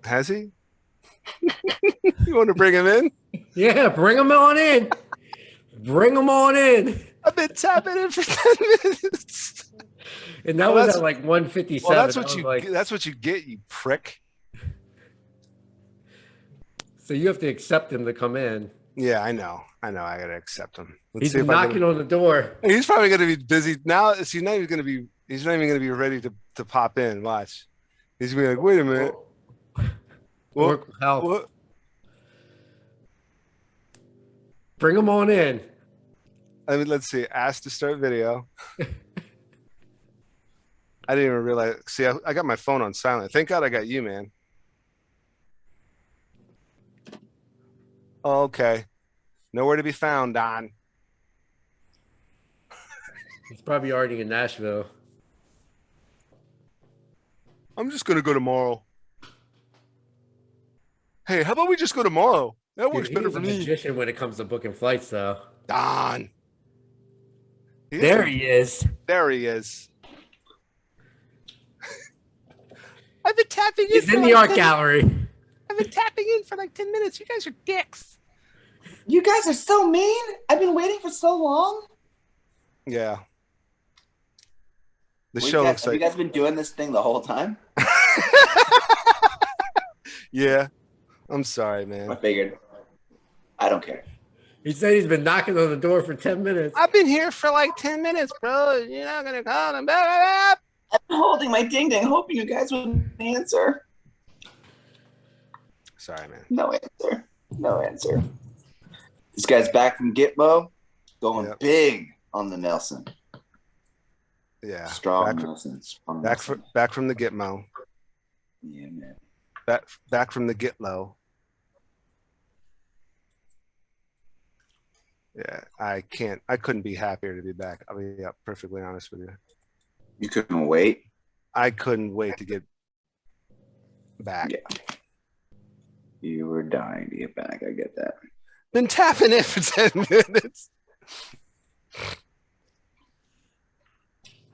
Has he? You want to bring him in? Yeah, bring them on in. Bring them on in. I've been tapping in for 10 minutes. And that was at like 157. Well, that's what you get, you prick. So you have to accept him to come in. Yeah, I know. I gotta accept him. He's knocking on the door. He's probably gonna be busy now. See, now he's not even gonna be ready to pop in. Watch. He's gonna be like, wait a minute. What? What? Bring him on in. I mean, let's see. Ask to start video. I didn't even realize. See, I got my phone on silent. Thank God I got you, man. Okay. Nowhere to be found, Don. He's probably already in Nashville. I'm just gonna go tomorrow. Hey, how about we just go tomorrow? That works better for me. He's a magician when it comes to booking flights, though. Don. There he is. There he is. I've been tapping in. He's in the art gallery. I've been tapping in for like 10 minutes. You guys are dicks. You guys are so mean. I've been waiting for so long. Yeah. The show looks like. Have you guys been doing this thing the whole time? Yeah. I'm sorry, man. I figured. I don't care. He said he's been knocking on the door for 10 minutes. I've been here for like 10 minutes, bro. You're not going to call him. I've been holding my ding ding, hoping you guys would answer. Sorry, man. No answer. No answer. This guy's back from Gitmo, going big on the Nelson. Yeah. Strong Nelson. Back from the Gitmo. Yeah, man. Back from the Gitlow. Yeah, I couldn't be happier to be back. I'll be perfectly honest with you. You couldn't wait? I couldn't wait to get back. Yeah. You were dying to get back. I get that. Been tapping it for 10 minutes.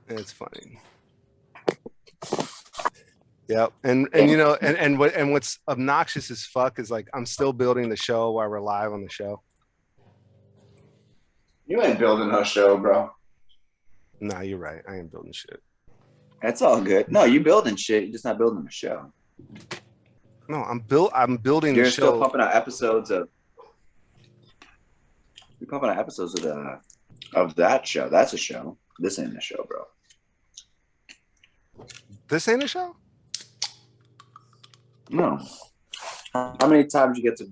It's funny. Yep. And what's obnoxious as fuck is like I'm still building the show while we're live on the show. You ain't building no show, bro. Nah, you're right. I ain't building shit. That's all good. No, you building shit. You're just not building the show. No, I'm building the show. You're still pumping out episodes of. You're pumping out episodes of that show. That's a show. This ain't a show, bro. This ain't a show? No. How many times you get to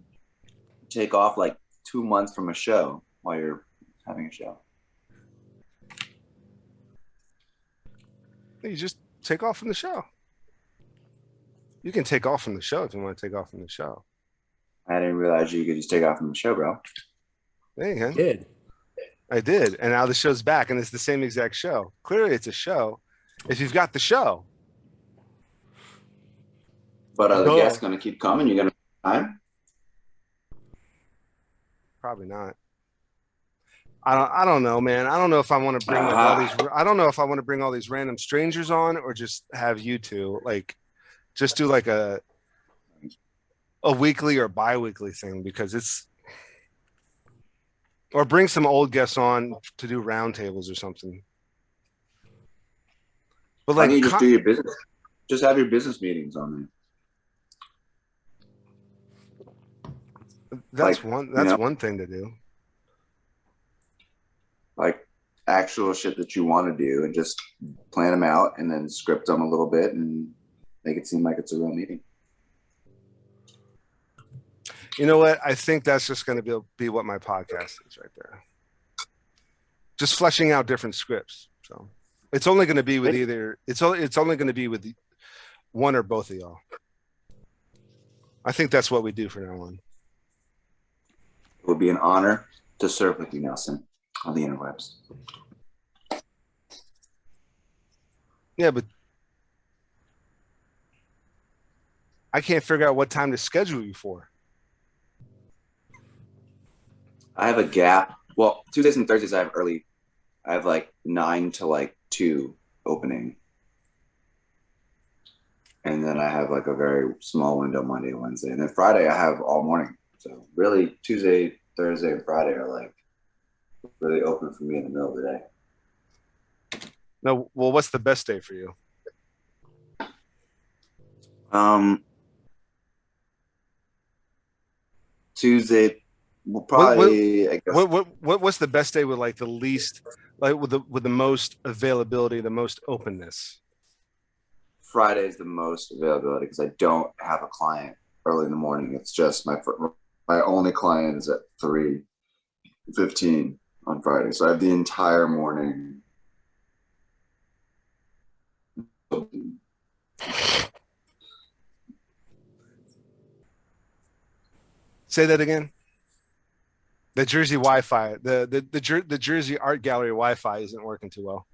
take off like 2 months from a show while you're having a show? You just take off from the show. You can take off from the show if you want to take off from the show. I didn't realize you could just take off from the show, bro. There you go. Did. I did. And now the show's back and it's the same exact show. Clearly it's a show. If you've got the show. But are the guests going to keep coming? You're going to time? Probably not. I don't know, man. I don't know if I want to bring like all these. I don't know if I want to bring all these random strangers on or just have you two like, just do like a weekly or bi-weekly thing because it's, or bring some old guests on to do roundtables or something. But like, you just do your business. Just have your business meetings on there. That's like, one thing to do. Like actual shit that you want to do and just plan them out and then script them a little bit and make it seem like it's a real meeting. You know what? I think that's just going to be what my podcast is right there. Just fleshing out different scripts. So it's only going to be with either, it's only going to be with one or both of y'all. I think that's what we do from now on. It would be an honor to serve with you, Nelson, on the interwebs. Yeah, but I can't figure out what time to schedule you for. I have a gap. Well, Tuesdays and Thursdays I have early. I have like 9 to like 2 opening. And then I have like a very small window Monday, Wednesday. And then Friday I have all morning. So really Tuesday, Thursday, and Friday are like really open for me in the middle of the day. No, well, what's the best day for you? Tuesday, well, probably. I guess. What's the best day with like the least, like with the most availability, the most openness? Friday is the most availability because I don't have a client early in the morning. It's just my only client is at 3:15 on Friday, so I have the entire morning. Say that again. The Jersey Wi-Fi, the Jersey Art Gallery Wi-Fi isn't working too well.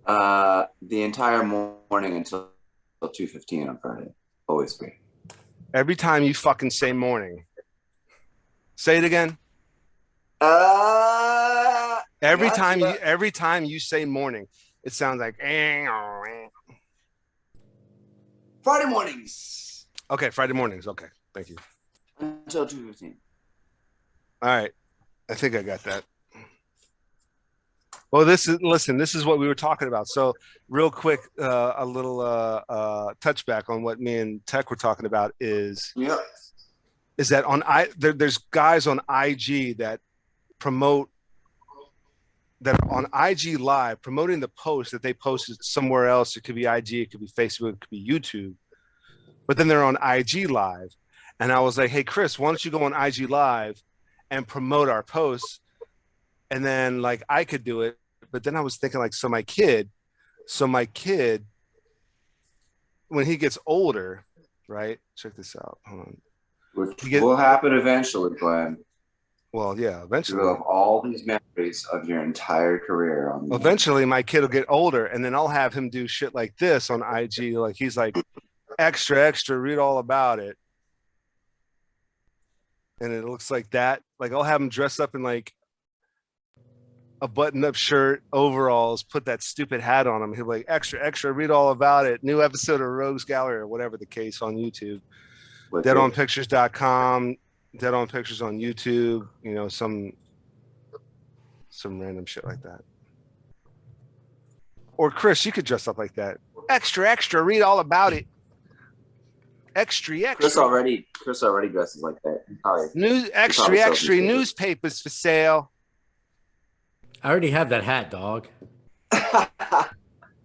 The entire morning until 2:15 on Friday, always free. Every time you fucking say morning, say it again. Every time you say morning, it sounds like. Friday mornings. Okay, Friday mornings. Okay, thank you. Until 2:15. All right, I think I got that. Well, this is what we were talking about. So real quick, a little touchback on what me and Tech were talking about is that on there's guys on IG that promote that on IG Live promoting the post that they posted somewhere else. It could be IG, it could be Facebook, it could be YouTube, but then they're on IG Live. And I was like, hey, Chris, why don't you go on IG Live and promote our posts? And then like I could do it. But then I was thinking like, so my kid, when he gets older, right? Check this out. Hold on. Which will happen eventually, Glenn. Well, yeah, eventually. You'll have all these memories of your entire career. Eventually, my kid will get older, and then I'll have him do shit like this on IG. Like he's like, extra, read all about it. And it looks like that. Like I'll have him dressed up in like a button-up shirt, overalls, put that stupid hat on him. He'll be like, extra, read all about it. New episode of Rogues Gallery or whatever the case on YouTube. Deadonpictures.com, Dead on Pictures on YouTube, you know, some random shit like that. Or Chris, you could dress up like that. Extra, read all about it. Extra. Chris already dresses like that. Extra, newspapers for sale. I already have that hat, dog.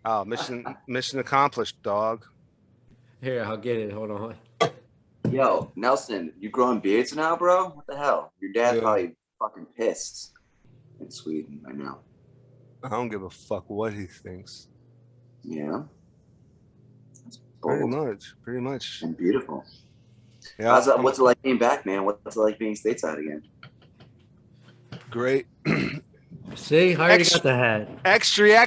Oh, mission accomplished, dog. Here, I'll get it. Hold on. Yo, Nelson, you growing beards now, bro? What the hell? Your dad's Yeah. probably fucking pissed in Sweden right now. I don't give a fuck what he thinks. Yeah. That's Pretty bold much. and beautiful. Yeah, What's it like being back, man? What's it like being stateside again? great. See, I already got the hat. Extra.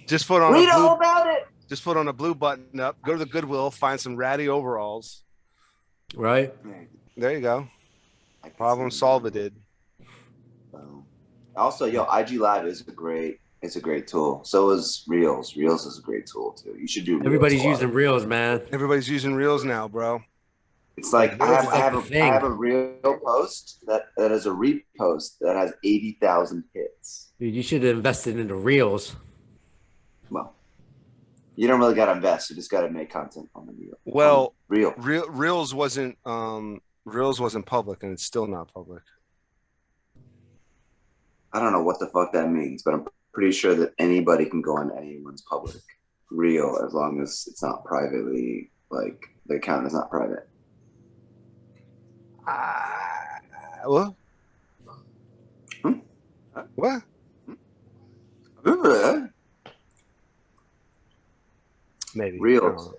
Just put on Read a blue. all about it. Just put on a blue button up. Go to the Goodwill. Find some ratty overalls. Right? There you go. I can Problem see solved. that. It did. Also, yo, IG Live is a great tool. So is Reels. Reels is a great tool too. You should do Reels. Everybody's using Reels, man. Everybody's using Reels now, bro. It's like I Reels have is like the I thing. have a reel post that is a repost that has 80,000 hits. Dude, you should have invested into Reels. Well, you don't really got to invest. You just got to make content on the reel. Well, Reels wasn't public, and it's still not public. I don't know what the fuck that means, but I'm pretty sure that anybody can go on anyone's public reel as long as it's not privately, like the account is not private. What? Hmm? What? Maybe. Reels.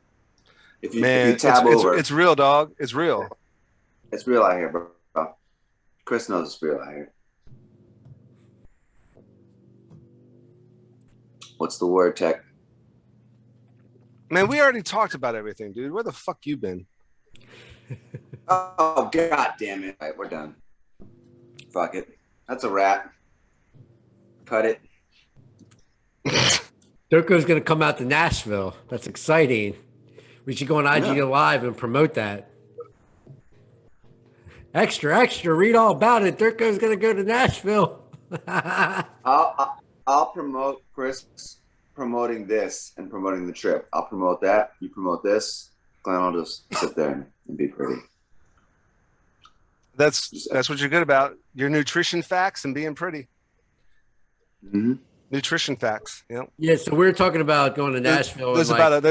If you tab it's, over, it's real, dog. It's real. It's real out here, bro. Chris knows it's real out here. What's the word, Tech? Man, we already talked about everything, dude. Where the fuck you been? Oh, god damn it. All right, we're done. Fuck it. That's a wrap. Cut it. Dirko's going to come out to Nashville. That's exciting. We should go on IG Live and promote that. Extra. Read all about it. Dirko's going to go to Nashville. I'll promote Chris promoting this and promoting the trip. I'll promote that. You promote this. Glenn will just sit there and be pretty. That's what you're good about. Your nutrition facts and being pretty. Mm-hmm. Nutrition facts. Yeah. Yeah. So we were talking about going to Nashville. There's about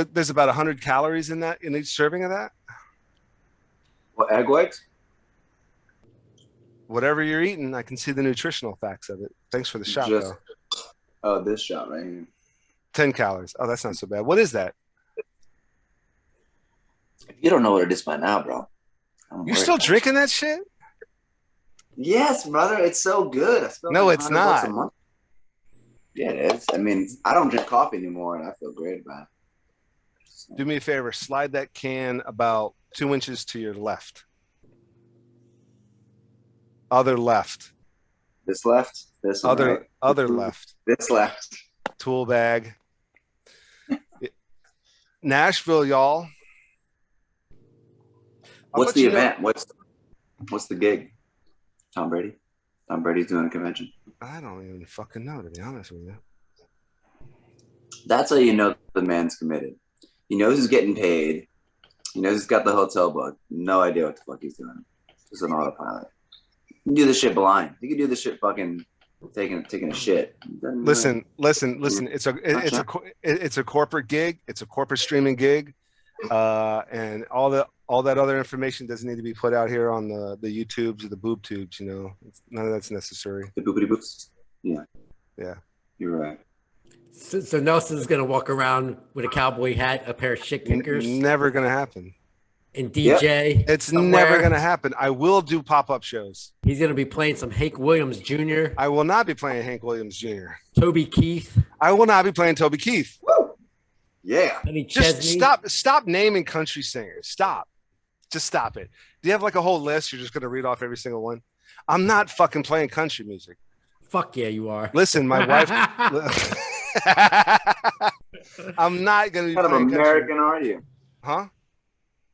100 calories in each serving of that. What, egg whites? Whatever you're eating, I can see the nutritional facts of it. Thanks for the shot, though. Oh, this shot right here. 10 calories. Oh, that's not so bad. What is that? You don't know what it is by now, bro. You're still drinking that shit? Yes, brother. It's so good. No, it's not. Yeah, it is. I mean, I don't drink coffee anymore, and I feel great about it. So. Do me a favor. Slide that can about 2 inches to your left. Other left. This left. This other left. This left. Tool bag. Nashville, y'all. What's the event? What's the gig? Tom Brady. Tom Brady's doing a convention. I don't even fucking know, to be honest with you. That's how you know the man's committed. He knows he's getting paid. He knows he's got the hotel booked. No idea what the fuck he's doing. Just an autopilot. You can do this shit blind. You can do this shit fucking taking a shit. Listen. It's a corporate gig. It's a corporate streaming gig, and all that other information doesn't need to be put out here on the YouTubes or the boob tubes. You know, none of that's necessary. The boobity boobs. Yeah. You're right. So Nelson's gonna walk around with a cowboy hat, a pair of shit kickers. Never gonna happen. And DJ. Yep. It's never gonna happen. I will do pop-up shows. He's gonna be playing some Hank Williams Jr. I will not be playing Hank Williams Jr. Toby Keith. I will not be playing Toby Keith. Woo! Yeah. Just stop naming country singers. Stop. Just stop it. Do you have like a whole list? You're just gonna read off every single one? I'm not fucking playing country music. Fuck yeah, you are. Listen, my wife. I'm not gonna be. What kind of American country. are you? Huh?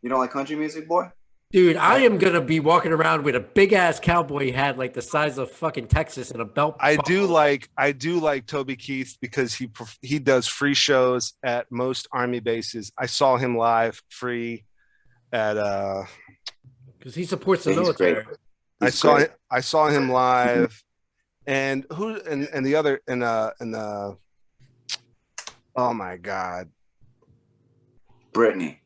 You don't like country music, boy? Dude, I am gonna be walking around with a big ass cowboy hat like the size of fucking Texas and a belt. I do like Toby Keith because he does free shows at most army bases. I saw him live free at because he supports the military. I saw him live, and the other oh my god, Brittany.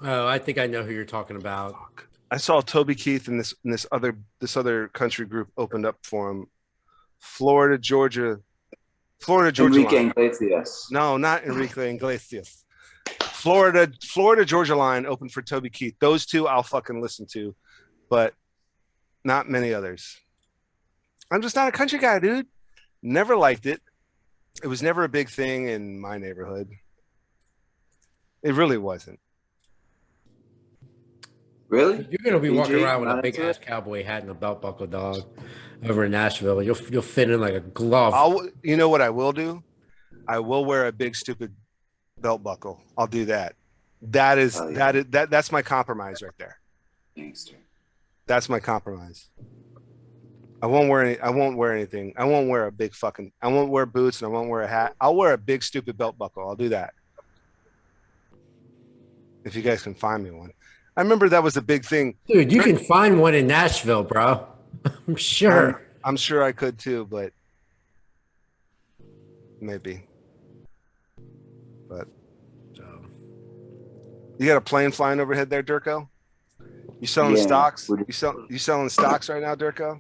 Oh, I think I know who you're talking about. Fuck. I saw Toby Keith and this other country group opened up for him. Florida, Georgia, Florida, Georgia Enrique line. Iglesias. No, not Enrique Iglesias. Florida, Georgia line open for Toby Keith. Those two I'll fucking listen to, but not many others. I'm just not a country guy, dude. Never liked it. It was never a big thing in my neighborhood. It really wasn't. Really? You're gonna be walking PG, around with a not big into ass it? cowboy hat and a belt buckle, dog, over in Nashville. You'll fit in like a glove. You know what I will do? I will wear a big stupid belt buckle. I'll do that. Oh, yeah. That's my compromise right there. Gangster. That's my compromise. I won't wear anything. I won't wear I won't wear boots and I won't wear a hat. I'll wear a big stupid belt buckle. I'll do that. If you guys can find me one. I remember that was a big thing. Dude, you can find one in Nashville, bro. I'm sure. I'm sure I could too, but maybe. But So, you got a plane flying overhead there, Dirko? You selling Yeah, stocks? we're- You selling stocks right now, Dirko?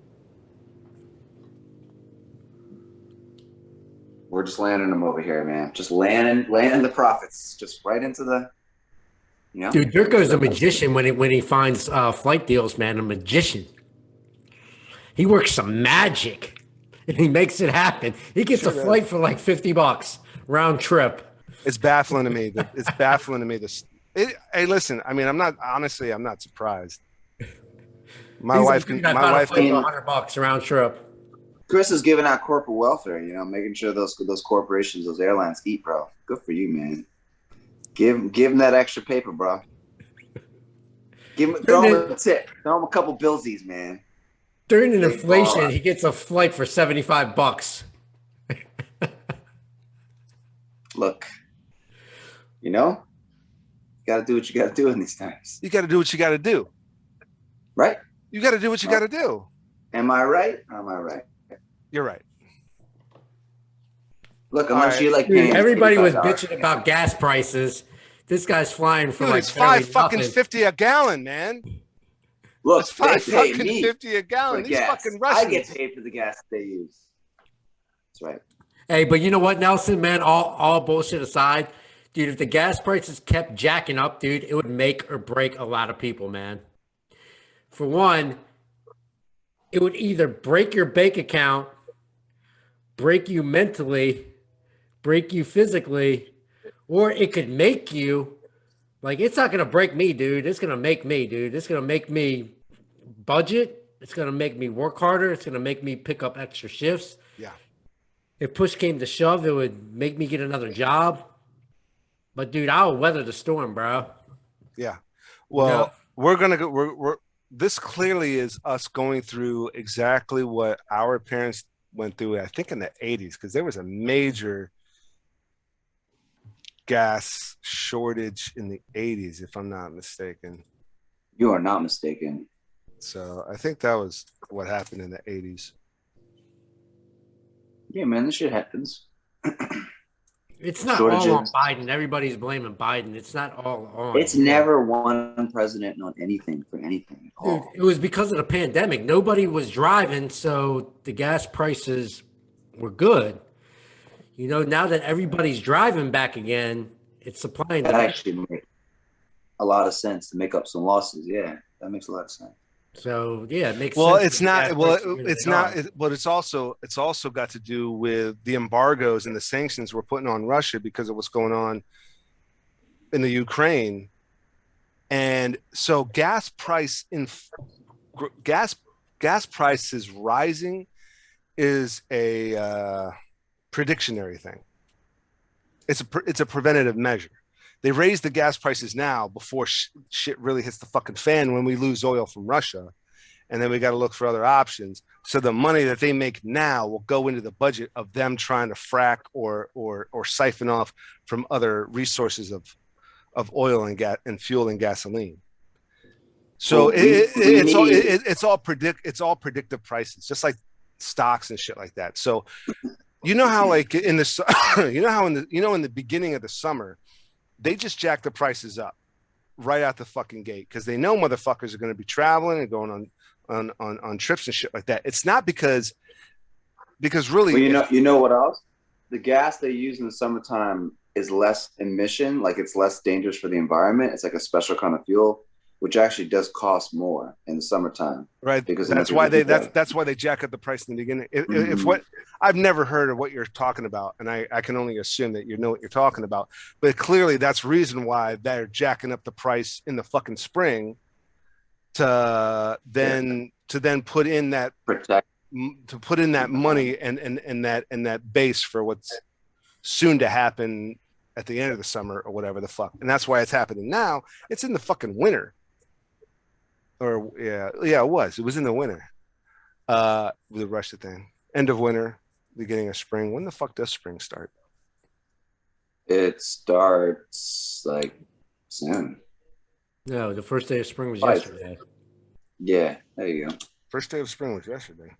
We're just landing them over here, man. Just landing the profits, just right into the, you know. dude, Dirko's a magician when he finds flight deals, man. A magician. He works some magic, and he makes it happen. He gets Sure a does. flight for like $50 round trip. It's baffling to me. It's baffling to me. Hey, listen. I mean, I'm not surprised. My He's wife like, can. I My found a wife flight can. for $100 round trip. Chris is giving out corporate welfare, you know, making sure those corporations, those airlines eat, bro. Good for you, man. Give him that extra paper, bro. Throw him a tip. Throw him a couple billsies, man. During an Big inflation, baller. he gets a flight for $75. Look, you know, you got to do what you got to do in these times, You got to do what you got to do. right? You got to do what you got to do. Am I right? Or am I right? You're right. Look, unless right. you like Dude, paying everybody was $85. bitching about gas prices. This guy's flying for Dude, like it's five barely nothing. $5.50 a gallon, man. Look, It's they five pay fucking me 50 a for gallon. the These gas. fucking I Russians. get paid for the gas they use. That's right. Hey, but you know what, Nelson, man? All bullshit aside, dude, if the gas prices kept jacking up, dude, it would make or break a lot of people, man. For one, it would either break your bank account, break you mentally, break you physically, or it could make you like it's not gonna break me, dude. It's gonna make me, dude. It's gonna make me budget. It's gonna make me work harder. It's gonna make me pick up extra shifts. Yeah. If push came to shove, it would make me get another job. But dude, I'll weather the storm, bro. Yeah. Well, know? we're gonna go. This clearly is us going through exactly what our parents went through. I think in the '80s, because there was a major gas shortage in the '80s, if I'm not mistaken. You are not mistaken. So I think that was what happened in the '80s. Yeah, man, this shit happens. It's not all on Shortages. Biden. Everybody's blaming Biden. It's not all on. It's never one president on anything for anything at Dude, all. it was because of the pandemic. Nobody was driving, so the gas prices were good. You know, now that everybody's driving back again, it's supplying That the actually makes a lot of sense to make up some losses. Yeah, that makes a lot of sense. So yeah, it makes Well, sense. it's that the not. gas Well, prices are where it's they not. are. But it's also got to do with the embargoes and the sanctions we're putting on Russia because of what's going on in the Ukraine, and so gas prices rising is a predictionary thing. It's a preventative measure. They raise the gas prices now before shit really hits the fucking fan when we lose oil from Russia, and then we got to look for other options. So the money that they make now will go into the budget of them trying to frack or siphon off from other resources of oil and gas and fuel and gasoline. So Well, it's all predictive prices, just like stocks and shit like that. So you know how like in the in the beginning of the summer they just jack the prices up right out the fucking gate because they know motherfuckers are going to be traveling and going on trips and shit like that. It's not because really, well, you know what else? The gas they use in the summertime is less emission, like it's less dangerous for the environment. It's like a special kind of fuel, which actually does cost more in the summertime. right? Because That's why they jack up the price in the beginning. If what I've never heard of what you're talking about, and I can only assume that you know what you're talking about, but clearly that's reason why they're jacking up the price in the fucking spring to then put in that protect. to put in that money and that base for what's soon to happen at the end of the summer or whatever the fuck. And that's why it's happening now. It's in the fucking winter. Or it was in the winter. The Russia thing. End of winter, beginning of spring. When the fuck does spring start? It starts like soon. No, the first day of spring was yesterday. Yeah, there you go. First day of spring was yesterday.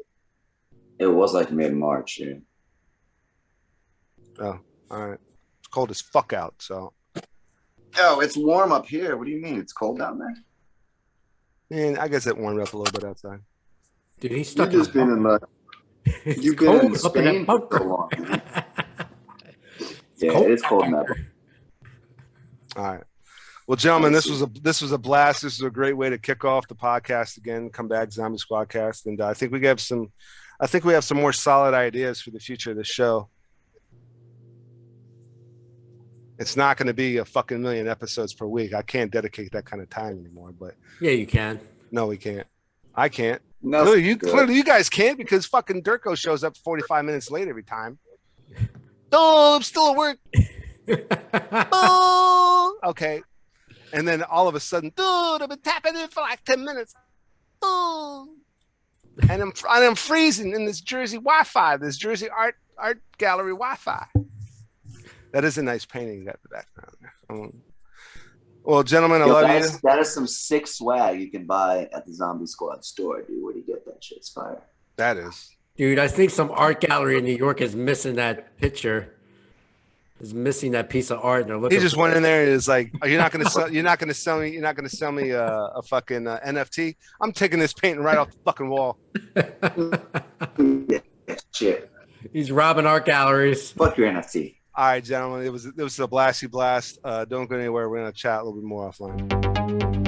It was like mid-March, yeah. Oh, all right. It's cold as fuck out, so. Oh, it's warm up here. What do you mean? It's cold down there? And I guess it warmed up a little bit outside. Dude, he's stuck You've been in the. You've been in Spain for so long, man. Yeah, it's cold in that. All right. Well, gentlemen, this was a blast. This is a great way to kick off the podcast again. Come back, Zombie SquadCAST, and I think we have some more solid ideas for the future of the show. It's not going to be a fucking million episodes per week. I can't dedicate that kind of time anymore. But yeah, you can. No, we can't. I can't. No, clearly you guys can't because fucking Dirko shows up 45 minutes late every time. Oh, I'm still at work. Oh, okay. And then all of a sudden, dude, I've been tapping in for like 10 minutes. Oh, and I'm freezing in this Jersey Wi-Fi, this Jersey art gallery Wi-Fi. That is a nice painting got the background. Well, gentlemen, I love you. That is some sick swag you can buy at the Zombie Squad store, dude. Where do you get that shit? It's fire. That is. Dude, I think some art gallery in New York is missing that picture. Is missing that piece of art, and they're looking. He just went in there and is like, "Are you not going to sell? You're not going to sell me. You're not going to sell me a fucking NFT. I'm taking this painting right off the fucking wall." Yeah, shit. He's robbing art galleries. Fuck your NFT. All right, gentlemen. It was a blasty blast. Don't go anywhere. We're gonna chat a little bit more offline.